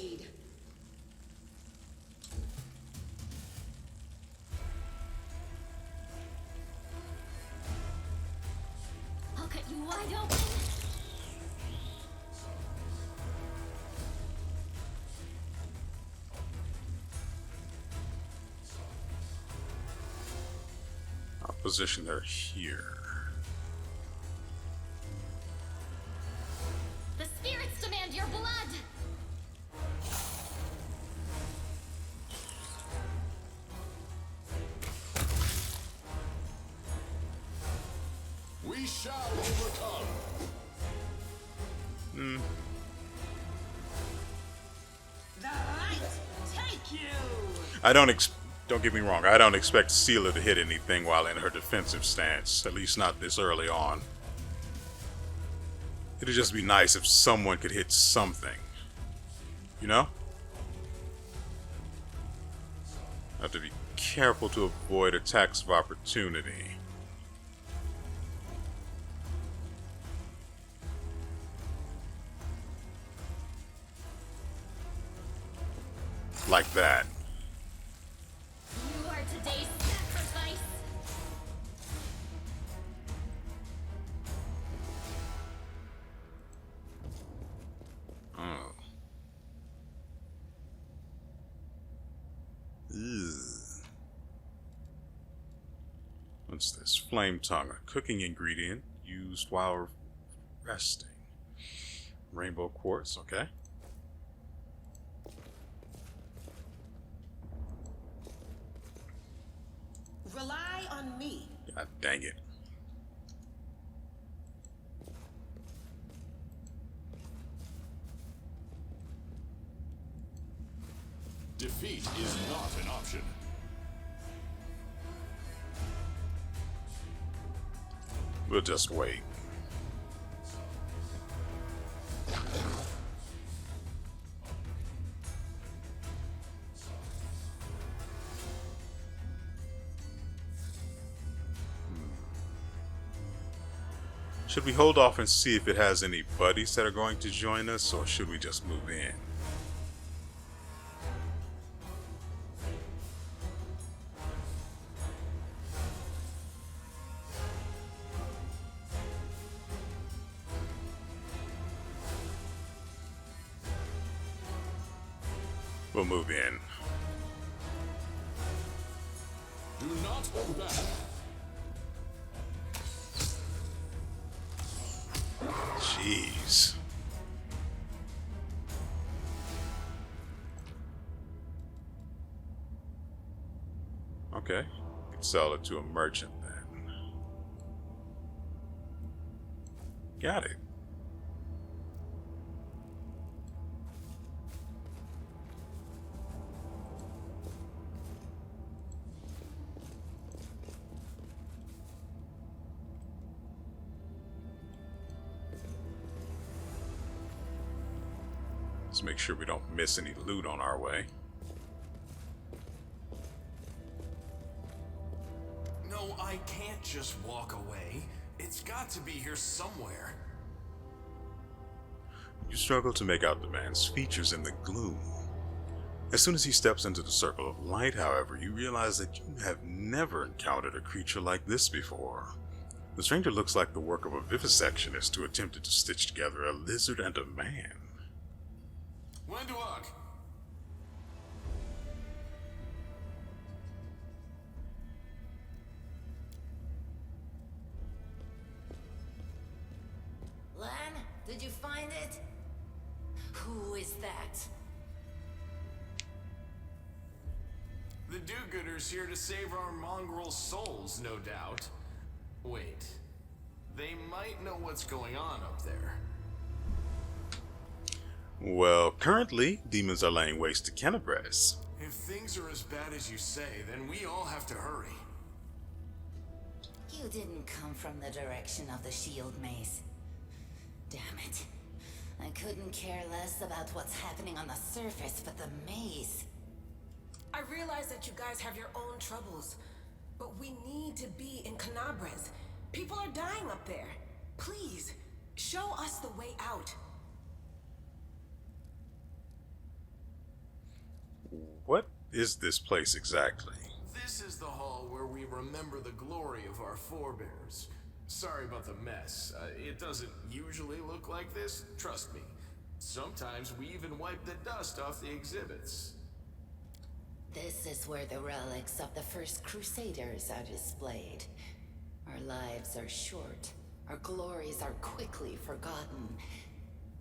wide open.
I'll position her here.
The spirits demand your blood.
We shall overcome.
The light take you!
Don't get me wrong, I don't expect Sealer to hit anything while in her defensive stance, at least not this early on. It'd just be nice if someone could hit something. You know? I have to be careful to avoid attacks of opportunity. Like that.
You are today's sacrifice.
Oh. Ew. What's this? Flame tongue, a cooking ingredient used while resting. Rainbow quartz, okay.
Rely on me.
God dang it.
Defeat is not an option.
We'll just wait. Should we hold off and see if it has any buddies that are going to join us, or should we just move in? We'll move in.
Do not hold back.
Jeez. Okay. Could sell it to a merchant then. Got it. Let's make sure we don't miss any loot on our way.
No, I can't just walk away. It's got to be here somewhere.
You struggle to make out the man's features in the gloom. As soon as he steps into the circle of light, however, you realize that you have never encountered a creature like this before. The stranger looks like the work of a vivisectionist who attempted to stitch together a lizard and a man.
Wenduog!
Lan, did you find it? Who is that?
The do-gooders here to save our mongrel souls, no doubt. Wait. They might know what's going on up there.
Well, currently, demons are laying waste to Kenabres.
If things are as bad as you say, then we all have to hurry.
You didn't come from the direction of the shield maze. Damn it. I couldn't care less about what's happening on the surface, but the maze.
I realize that you guys have your own troubles, but we need to be in Kenabres. People are dying up there. Please, show us the way out.
What is this place exactly?
This is the hall where we remember the glory of our forebears.
Sorry about the mess. It doesn't usually look like this, trust me. Sometimes we even wipe the dust off the exhibits.
This is where the relics of the first Crusaders are displayed. Our lives are short. Our glories are quickly forgotten.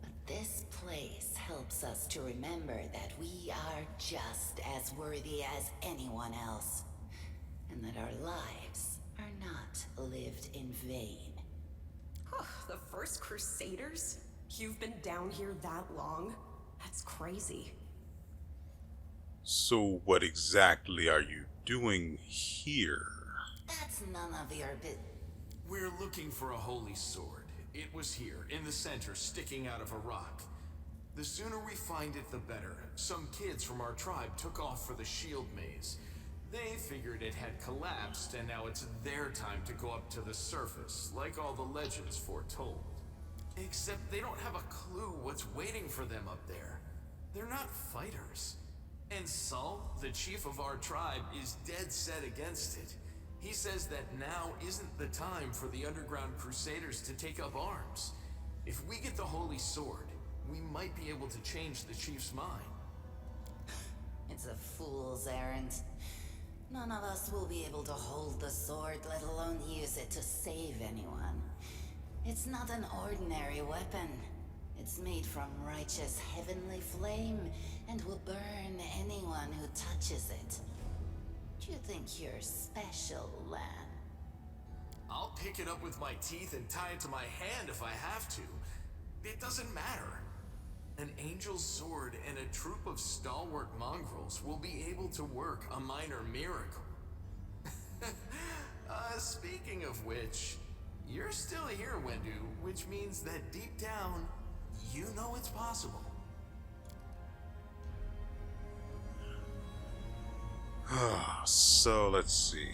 But this place helps us to remember that we are just as worthy as anyone else. And that our lives are not lived in vain.
The first Crusaders? You've been down here that long? That's crazy.
So what exactly are you doing here?
That's none of your
We're looking for a holy sword. It was here, in the center, sticking out of a rock. The sooner we find it, the better. Some kids from our tribe took off for the shield maze. They figured it had collapsed, and now it's their time to go up to the surface, like all the legends foretold. Except they don't have a clue what's waiting for them up there. They're not fighters. And Saul, the chief of our tribe, is dead set against it. He says that now isn't the time for the underground crusaders to take up arms. If we get the holy sword, we might be able to change the chief's mind.
It's a fool's errand. None of us will be able to hold the sword, let alone use it to save anyone. It's not an ordinary weapon. It's made from righteous heavenly flame and will burn anyone who touches it. Do you think you're special, lad?
I'll pick it up with my teeth and tie it to my hand if I have to. It doesn't matter. An angel's sword and a troop of stalwart mongrels will be able to work a minor miracle. Speaking of which, you're still here, Wendu, which means that deep down, you know it's possible.
So let's see.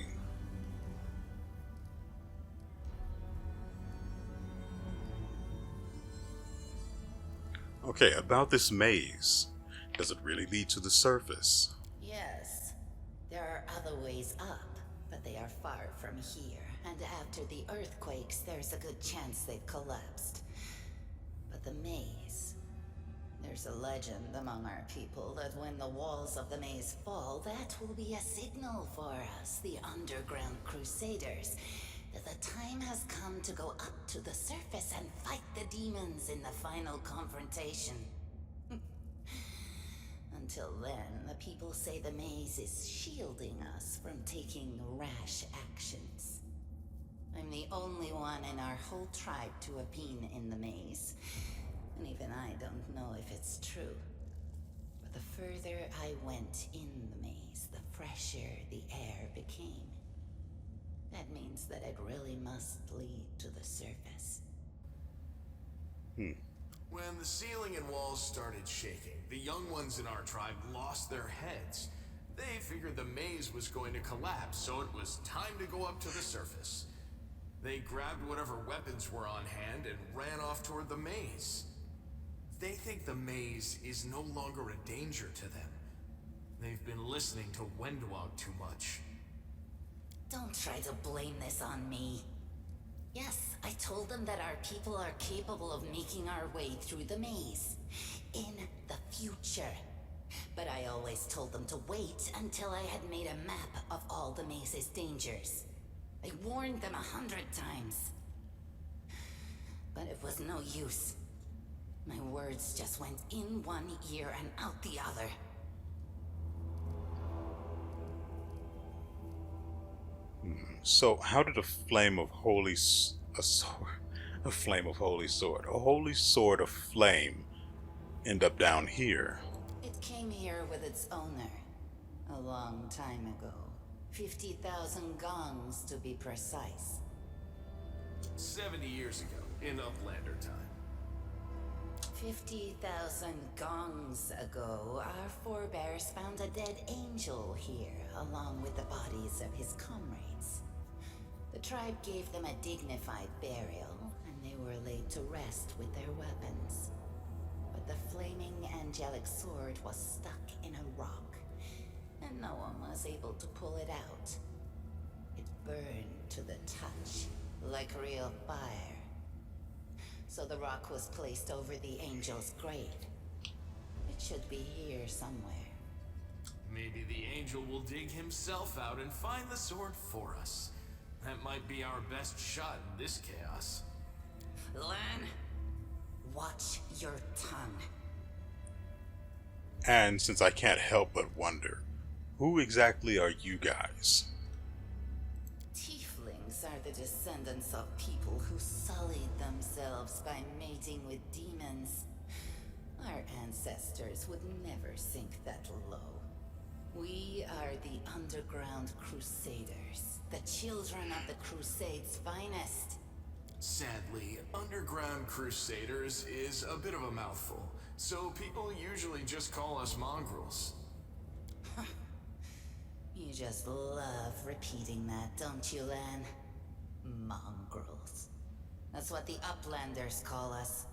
Okay, about this maze. Does it really lead to the surface?
Yes. There are other ways up, but they are far from here. And after the earthquakes, there's a good chance they've collapsed. But the maze... There's a legend among our people that when the walls of the maze fall, that will be a signal for us, the underground crusaders, that the time has come to go up to the surface and fight the demons in the final confrontation. Until then, the people say the maze is shielding us from taking rash actions. I'm the only one in our whole tribe to have been in the maze. And even I don't know if it's true. But the further I went in the maze, the fresher the air became. That means that it really must lead to the surface.
When the ceiling and walls started shaking, the young ones in our tribe lost their heads. They figured the maze was going to collapse, so it was time to go up to the surface. They grabbed whatever weapons were on hand and ran off toward the maze. They think the maze is no longer a danger to them. They've been listening to WeArEuS too much.
Don't try to blame this on me. Yes, I told them that our people are capable of making our way through the maze. In the future. But I always told them to wait until I had made a map of all the maze's dangers. I warned them 100 times. But it was no use. My words just went in one ear and out the other.
So how did a flame of holy sword of flame end up down here?
It came here with its owner a long time ago. 50,000 gongs to be precise.
70 years ago, in Uplander time.
50,000 gongs ago, our forebears found a dead angel here, along with the bodies of his comrades. The tribe gave them a dignified burial, and they were laid to rest with their weapons. But the flaming angelic sword was stuck in a rock, and no one was able to pull it out. It burned to the touch,
like real fire. So the rock was placed over the angel's grave. It should be here somewhere.
Maybe the angel will dig himself out and find the sword for us. That might be our best shot in this chaos.
Lan, watch your tongue.
And since I can't help but wonder, who exactly are you guys?
Tieflings are the descendants of people who sullied themselves by mating with demons. Our ancestors would never sink that low. We are the Underground Crusaders, the children of the Crusades' finest.
Sadly, Underground Crusaders is a bit of a mouthful, so people usually just call us mongrels.
You just love repeating that, don't you, Lan? Mongrels. That's what the Uplanders call us.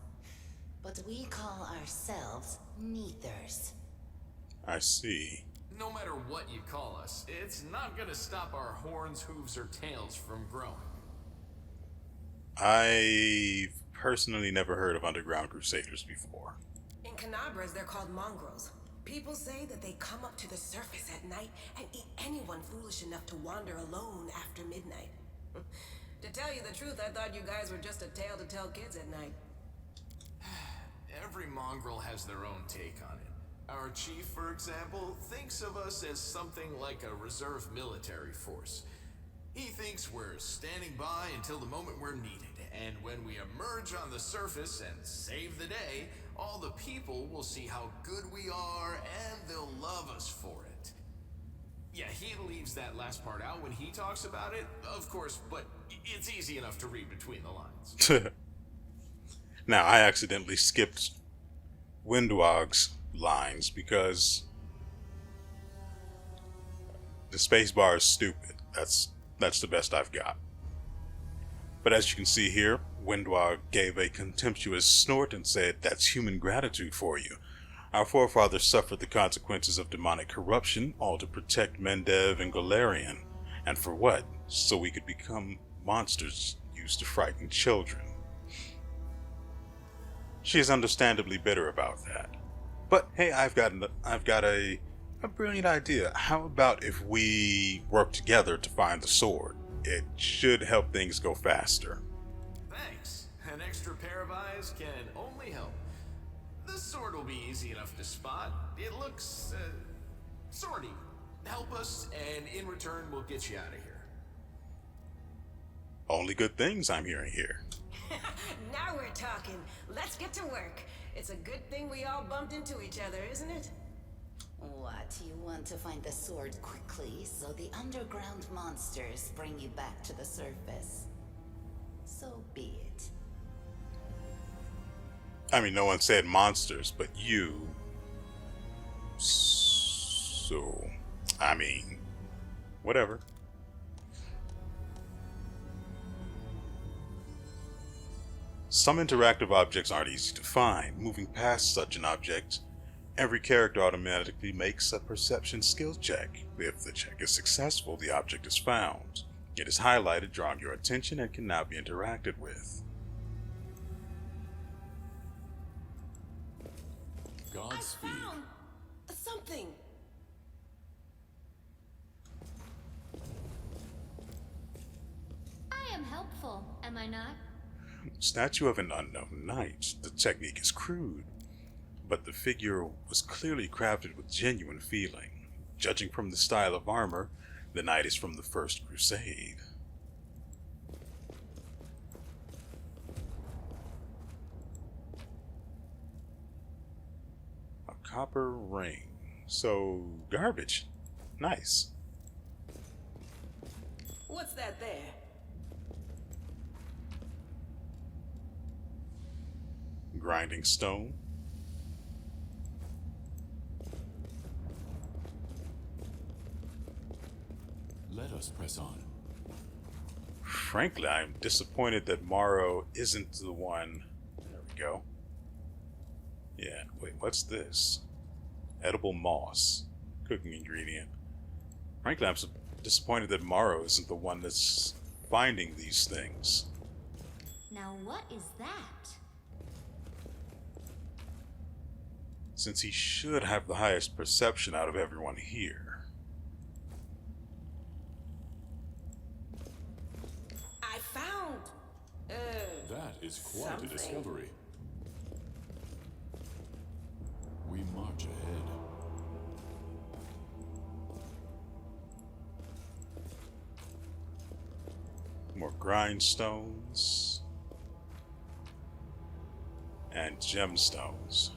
But we call ourselves Neathers.
I see.
No matter what you call us, it's not gonna stop our horns, hooves, or tails from growing.
I've personally never heard of Underground Crusaders before.
In Canabras, they're called mongrels. People say that they come up to the surface at night and eat anyone foolish enough to wander alone after midnight. To tell you the truth, I thought you guys were just a tale to tell kids at night.
Every mongrel has their own take on it. Our chief, for example, thinks of us as something like a reserve military force. He thinks we're standing by until the moment we're needed, and when we emerge on the surface and save the day, all the people will see how good we are and they'll love us for it. Yeah, he leaves that last part out when he talks about it, of course, but it's easy enough to read between the lines.
Now, I accidentally skipped Windwog's lines because the spacebar is stupid. That's the best I've got. But as you can see here, Windwog gave a contemptuous snort and said, "That's human gratitude for you. Our forefathers suffered the consequences of demonic corruption, all to protect Mendev and Galarian. And for what? So we could become monsters used to frighten children." She is understandably bitter about that. But hey, I've got a brilliant idea. How about if we work together to find the sword? It should help things go faster.
Thanks. An extra pair of eyes can only help. The sword will be easy enough to spot. It looks, sorty. Help us, and in return, we'll get you out of here.
Only good things I'm hearing here.
Now we're talking. Let's get to work. It's a good thing we all bumped into each other, isn't it?
What, you want to find the sword quickly so the underground monsters bring you back to the surface? So be it.
I mean, no one said monsters, but you. So, I mean, whatever. Some interactive objects aren't easy to find. Moving past such an object, every character automatically makes a perception skill check. If the check is successful, the object is found. It is highlighted, drawing your attention, and can now be interacted with.
Godspeed. I found something.
I am helpful, am I not?
Statue of an unknown knight. The technique is crude, but the figure was clearly crafted with genuine feeling. Judging from the style of armor, the knight is from the First Crusade. A copper ring. So, garbage. Nice.
What's that there?
Grinding stone.
Let us press on.
Frankly, I'm disappointed that Morrow isn't the one. There we go. Yeah, wait, what's this? Edible moss. Cooking ingredient. Frankly, I'm disappointed that Morrow isn't the one that's finding these things.
Now what is that?
Since he should have the highest perception out of everyone here.
I found.
That is quite
Something.
a discovery. We march ahead.
More grindstones. And gemstones.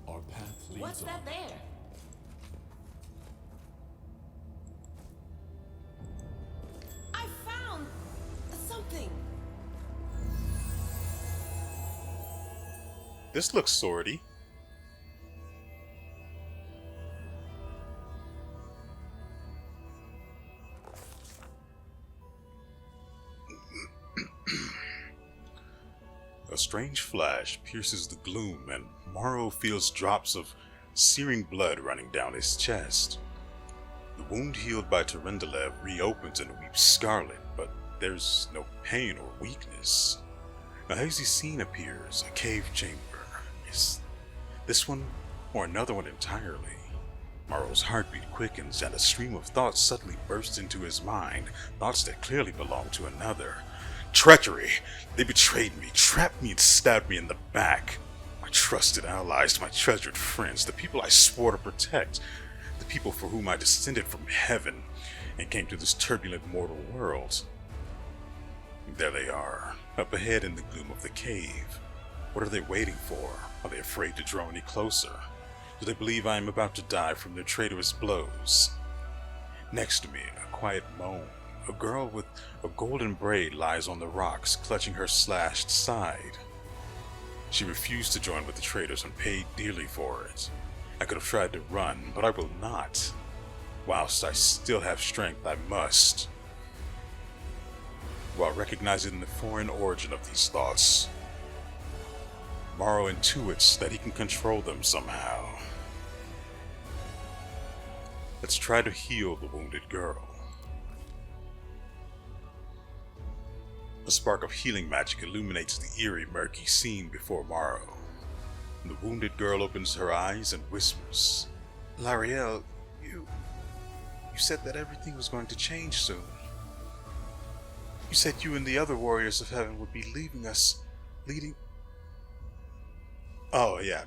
Our path leads
What's
on.
that there? I found something.
This looks swordy. A strange flash pierces the gloom, and Morrow feels drops of searing blood running down his chest. The wound healed by Terendelev reopens and weeps scarlet, but there's no pain or weakness. A hazy scene appears, a cave chamber. Is this one or another one entirely? Morrow's heartbeat quickens, and a stream of thoughts suddenly bursts into his mind, thoughts that clearly belong to another. Treachery! They betrayed me, trapped me, and stabbed me in the back. My trusted allies, my treasured friends, the people I swore to protect, the people for whom I descended from heaven and came to this turbulent mortal world. There they are, up ahead in the gloom of the cave. What are they waiting for? Are they afraid to draw any closer? Do they believe I am about to die from their traitorous blows? Next to me, a quiet moan. A girl with a golden braid lies on the rocks, clutching her slashed side. She refused to join with the traitors and paid dearly for it. I could have tried to run, but I will not. Whilst I still have strength, I must. While recognizing the foreign origin of these thoughts, Morrow intuits that he can control them somehow. Let's try to heal the wounded girl. A spark of healing magic illuminates the eerie, murky scene before Morrow. The wounded girl opens her eyes and whispers, "Lariel, you said that everything was going to change soon. You said you and the other warriors of heaven would be leaving us, leading..." Oh, yeah,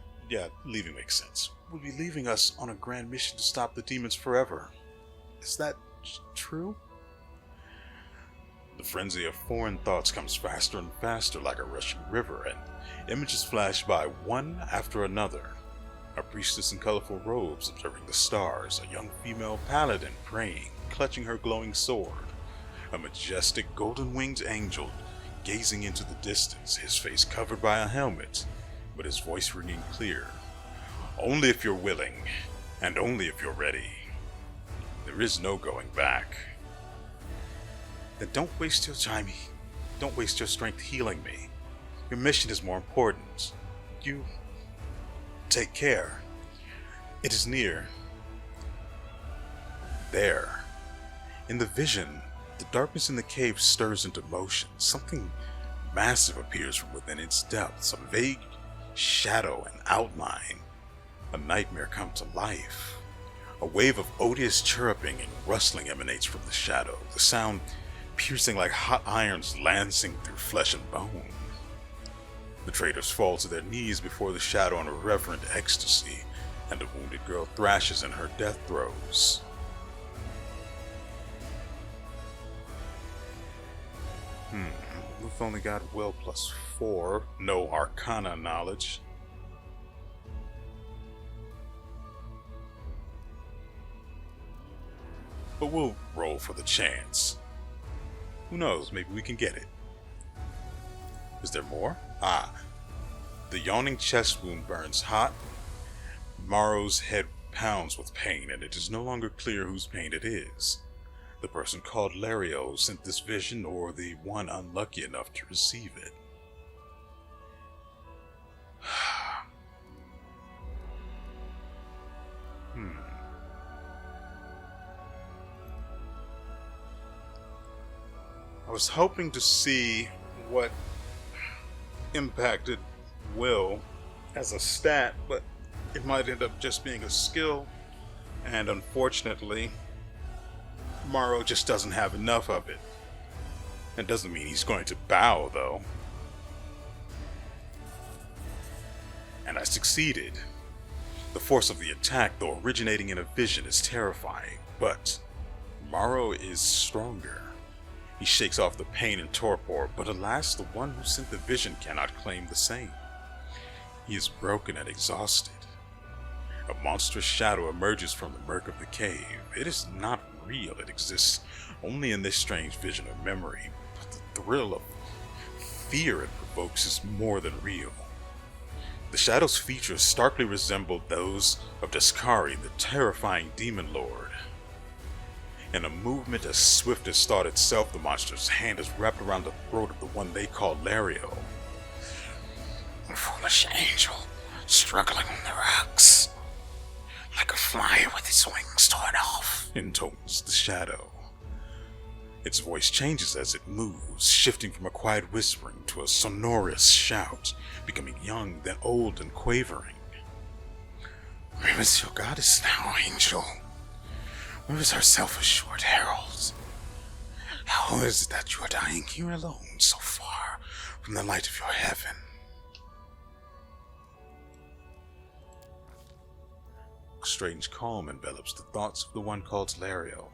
leaving makes sense. Would be leaving us on a grand mission to stop the demons forever. Is that true? The frenzy of foreign thoughts comes faster and faster like a rushing river, and images flash by one after another. A priestess in colorful robes observing the stars, a young female paladin praying, clutching her glowing sword, a majestic golden-winged angel gazing into the distance, his face covered by a helmet, but his voice ringing clear. Only if you're willing, and only if you're ready. There is no going back. Then don't waste your time. Don't waste your strength healing me. Your mission is more important. You take care. It is near. There. In the vision, the darkness in the cave stirs into motion. Something massive appears from within its depths, a vague shadow and outline. A nightmare come to life. A wave of odious chirruping and rustling emanates from the shadow, the sound piercing like hot irons lancing through flesh and bone. The traitors fall to their knees before the shadow in a reverent ecstasy, and a wounded girl thrashes in her death throes. We've only got will +4, no arcana knowledge. But we'll roll for the chance. Who knows, maybe we can get it. Is there more? The yawning chest wound burns hot. Morrow's head pounds with pain, and it is no longer clear whose pain it is. The person called WeArEuS sent this vision, or the one unlucky enough to receive it. I was hoping to see what impacted Will as a stat, but it might end up just being a skill, and unfortunately, Morrow just doesn't have enough of it. That doesn't mean he's going to bow, though. And I succeeded. The force of the attack, though originating in a vision, is terrifying, but Morrow is stronger. He shakes off the pain and torpor, but alas, the one who sent the vision cannot claim the same. He is broken and exhausted. A monstrous shadow emerges from the murk of the cave. It is not real. It exists only in this strange vision of memory, but the thrill of fear it provokes is more than real. The shadow's features starkly resemble those of Daskari, the terrifying demon lord. In a movement as swift as thought itself, the monster's hand is wrapped around the throat of the one they call Lario.
A foolish angel, struggling on the rocks, like a fly with its wings torn off,
intones the shadow. Its voice changes as it moves, shifting from a quiet whispering to a sonorous shout, becoming young, then old and quavering.
Where is your goddess now, angel? Where is our self-assured herald? How is it that you are dying here alone, so far from the light of your heaven?
A strange calm envelops the thoughts of the one called Lario.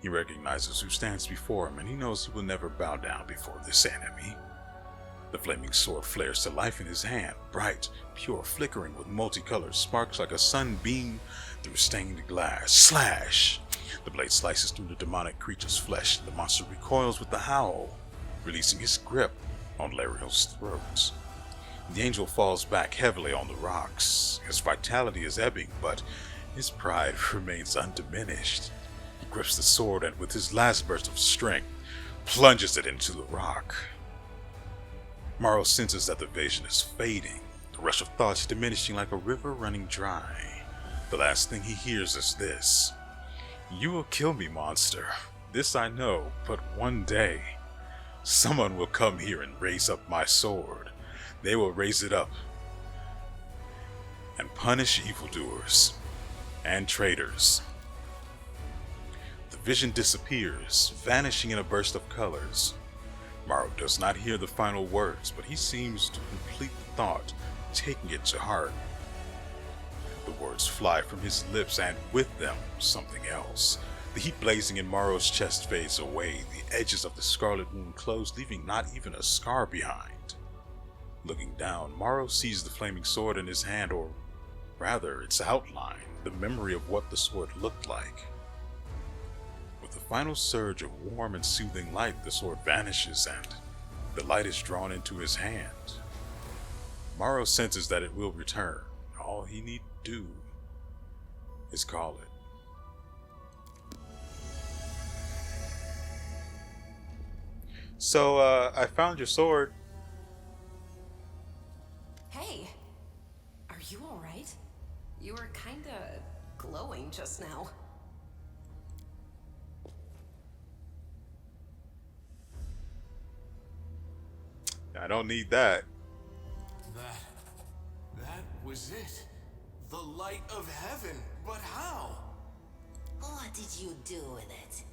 He recognizes who stands before him, and he knows he will never bow down before this enemy. The flaming sword flares to life in his hand, bright, pure, flickering with multicolored sparks like a sunbeam through stained glass. Slash! The blade slices through the demonic creature's flesh, and the monster recoils with a howl, releasing his grip on Lario's throat. The angel falls back heavily on the rocks. His vitality is ebbing, but his pride remains undiminished. He grips the sword and, with his last burst of strength, plunges it into the rock. Morrow senses that the vision is fading, the rush of thoughts diminishing like a river running dry. The last thing he hears is this: "You will kill me, monster. This I know, but one day, someone will come here and raise up my sword. They will raise it up and punish evildoers and traitors." The vision disappears, vanishing in a burst of colors. Morrow does not hear the final words, but he seems to complete the thought, taking it to heart. The words fly from his lips, and with them, something else. The heat blazing in Morrow's chest fades away, the edges of the scarlet wound close, leaving not even a scar behind. Looking down, Morrow sees the flaming sword in his hand, or rather, its outline, the memory of what the sword looked like. With a final surge of warm and soothing light, the sword vanishes, and the light is drawn into his hand. Morrow senses that it will return. All he need do is call it. So, I found your sword.
Hey, are you alright? You were kinda glowing just now.
I don't need that.
That was it. The light of heaven. But how?
What did you do with it?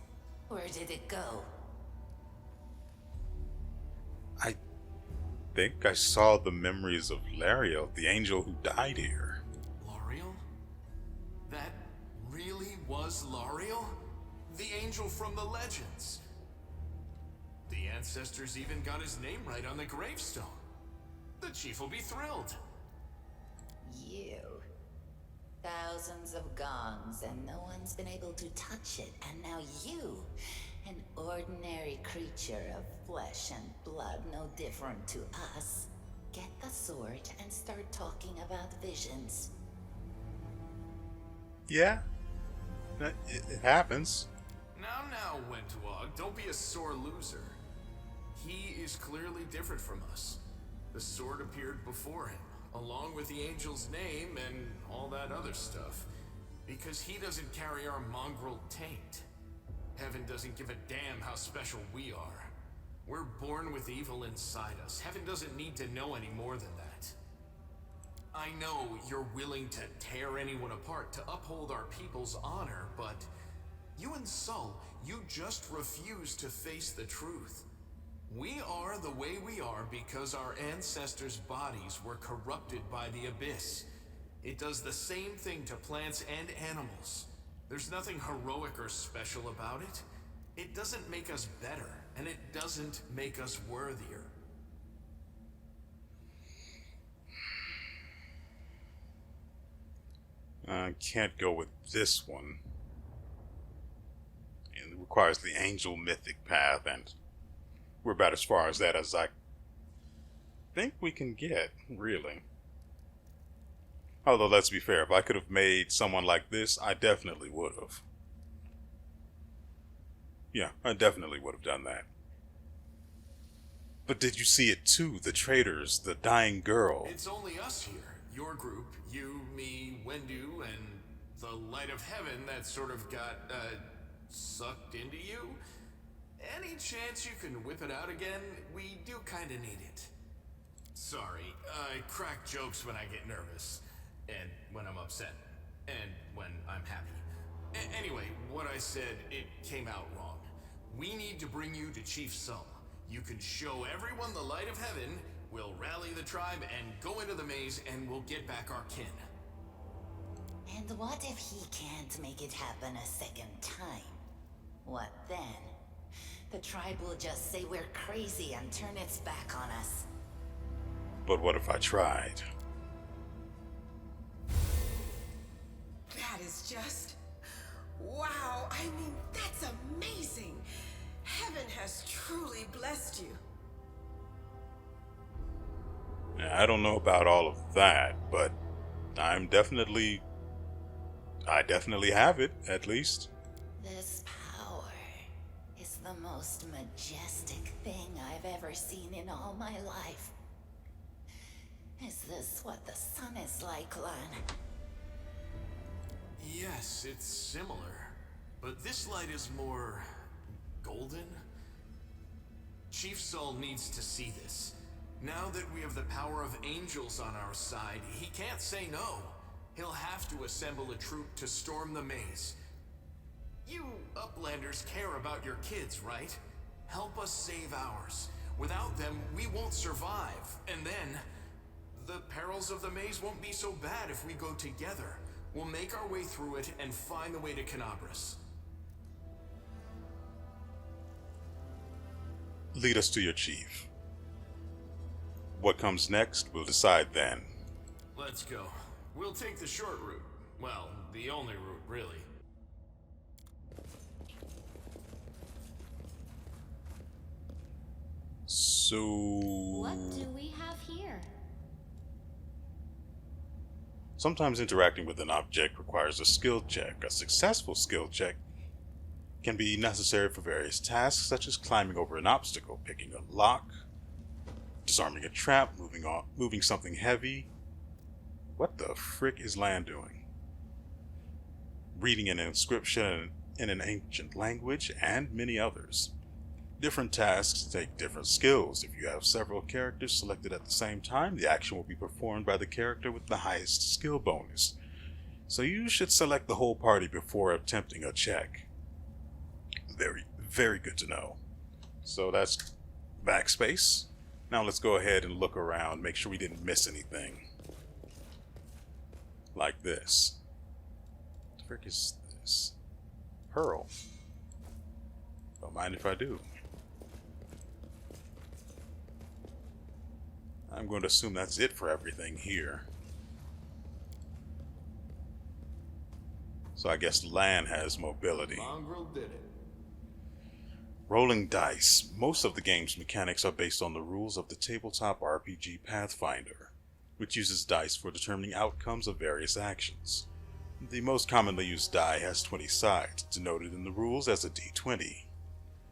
Where did it go?
I think I saw the memories of Lario, the angel who died here.
L'Ariel? That really was L'Ariel? The angel from the legends. The ancestors even got his name right on the gravestone. The chief will be thrilled.
You. Thousands of gongs and no one's been able to touch it, and now you, an ordinary creature of flesh and blood, no different to us, get the sword and start talking about visions.
Yeah, it happens.
Now, Wentwog, don't be a sore loser. He is clearly different from us. The sword appeared before him, along with the angel's name and all that other stuff, because he doesn't carry our mongrel taint. Heaven doesn't give a damn how special we are. We're born with evil inside us. Heaven doesn't need to know any more than that. I know you're willing to tear anyone apart to uphold our people's honor, but you and Sol, you just refuse to face the truth. We are the way we are because our ancestors' bodies were corrupted by the Abyss. It does the same thing to plants and animals. There's nothing heroic or special about it. It doesn't make us better, and it doesn't make us worthier.
I can't go with this one. It requires the Angel Mythic path, and we're about as far as that as I think we can get, really. Although, let's be fair, if I could have made someone like this, I definitely would have. Yeah, I definitely would have done that. But did you see it too? The traitors, the dying girl.
It's only us here. Your group, you, me, Wendu, and the light of heaven that sort of got, sucked into you. Any chance you can whip it out again? We do kinda need it. Sorry, I crack jokes when I get nervous, and when I'm upset, and when I'm happy. Anyway, what I said, it came out wrong. We need to bring you to Chief Sol. You can show everyone the light of heaven, we'll rally the tribe and go into the maze, and we'll get back our kin.
And what if he can't make it happen a second time? What then? The tribe will just say we're crazy and turn its back on us.
But what if I tried?
That is just... wow, I mean, that's amazing. Heaven has truly blessed you.
I don't know about all of that, but I definitely have it, at least.
This power is the most majestic thing I've ever seen in all my life. Is this what the sun is like, Lan?
Yes, it's similar, but this light is more golden. Chief Sol needs to see this. Now that we have the power of angels on our side, he can't say no. He'll have to assemble a troop to storm the maze. You Uplanders care about your kids, right? Help us save ours. Without them, we won't survive. And then, the perils of the maze won't be so bad if we go together. We'll make our way through it and find the way to Canabras.
Lead us to your chief. What comes next, we'll decide then.
Let's go. We'll take the short route. Well, the only route, really.
So...
What do we have here?
Sometimes interacting with an object requires a skill check. A successful skill check can be necessary for various tasks, such as climbing over an obstacle, picking a lock, disarming a trap, moving something heavy. What the frick is Lan doing? Reading an inscription in an ancient language, and many others. Different tasks take different skills. If you have several characters selected at the same time, the action will be performed by the character with the highest skill bonus. So you should select the whole party before attempting a check. Very, very good to know. So that's backspace. Now let's go ahead and look around, make sure we didn't miss anything. Like this. What the frick is this? Pearl. Don't mind if I do. I'm going to assume that's it for everything here. So I guess Lan has mobility.
Mongrel did it.
Rolling dice. Most of the game's mechanics are based on the rules of the tabletop RPG Pathfinder, which uses dice for determining outcomes of various actions. The most commonly used die has 20 sides, denoted in the rules as a d20.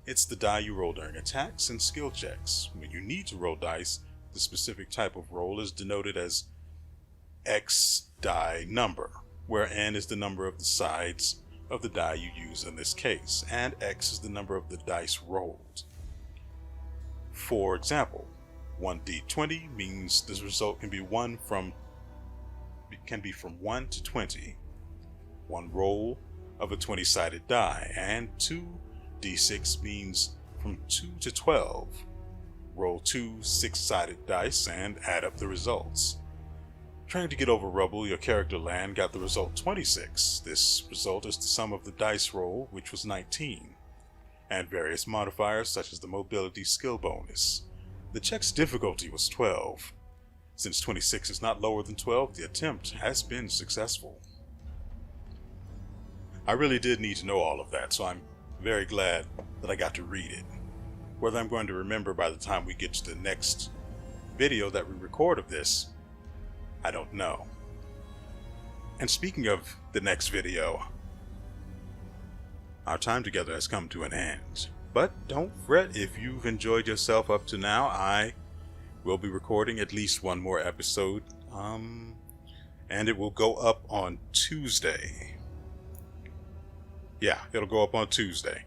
It's the die you roll during attacks and skill checks. When you need to roll dice, the specific type of roll is denoted as X die number, where N is the number of the sides of the die you use in this case, and X is the number of the dice rolled. For example, 1d20 means this result can be from 1 to 20. One roll of a 20-sided die, and 2d6 means from 2 to 12. Roll 2 6-sided dice and add up the results. Trying to get over rubble, your character land got the result 26. This result is the sum of the dice roll, which was 19, and various modifiers such as the mobility skill bonus. The check's difficulty was 12. Since 26 is not lower than 12, the attempt has been successful. I really did need to know all of that, so I'm very glad that I got to read it. Whether I'm going to remember by the time we get to the next video that we record of this, I don't know. And speaking of the next video, our time together has come to an end. But don't fret if you've enjoyed yourself up to now. I will be recording at least one more episode, and it will go up on Tuesday. Yeah, it'll go up on Tuesday.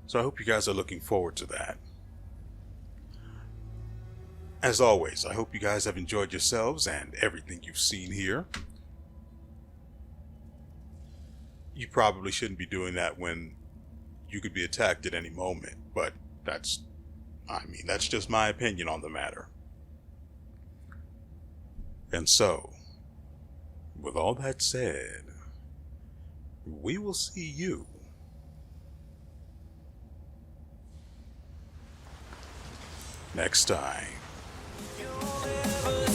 So I hope you guys are looking forward to that. As always, I hope you guys have enjoyed yourselves and everything you've seen here. You probably shouldn't be doing that when you could be attacked at any moment, but that's just my opinion on the matter. And so, with all that said, we will see you next time.
You'll never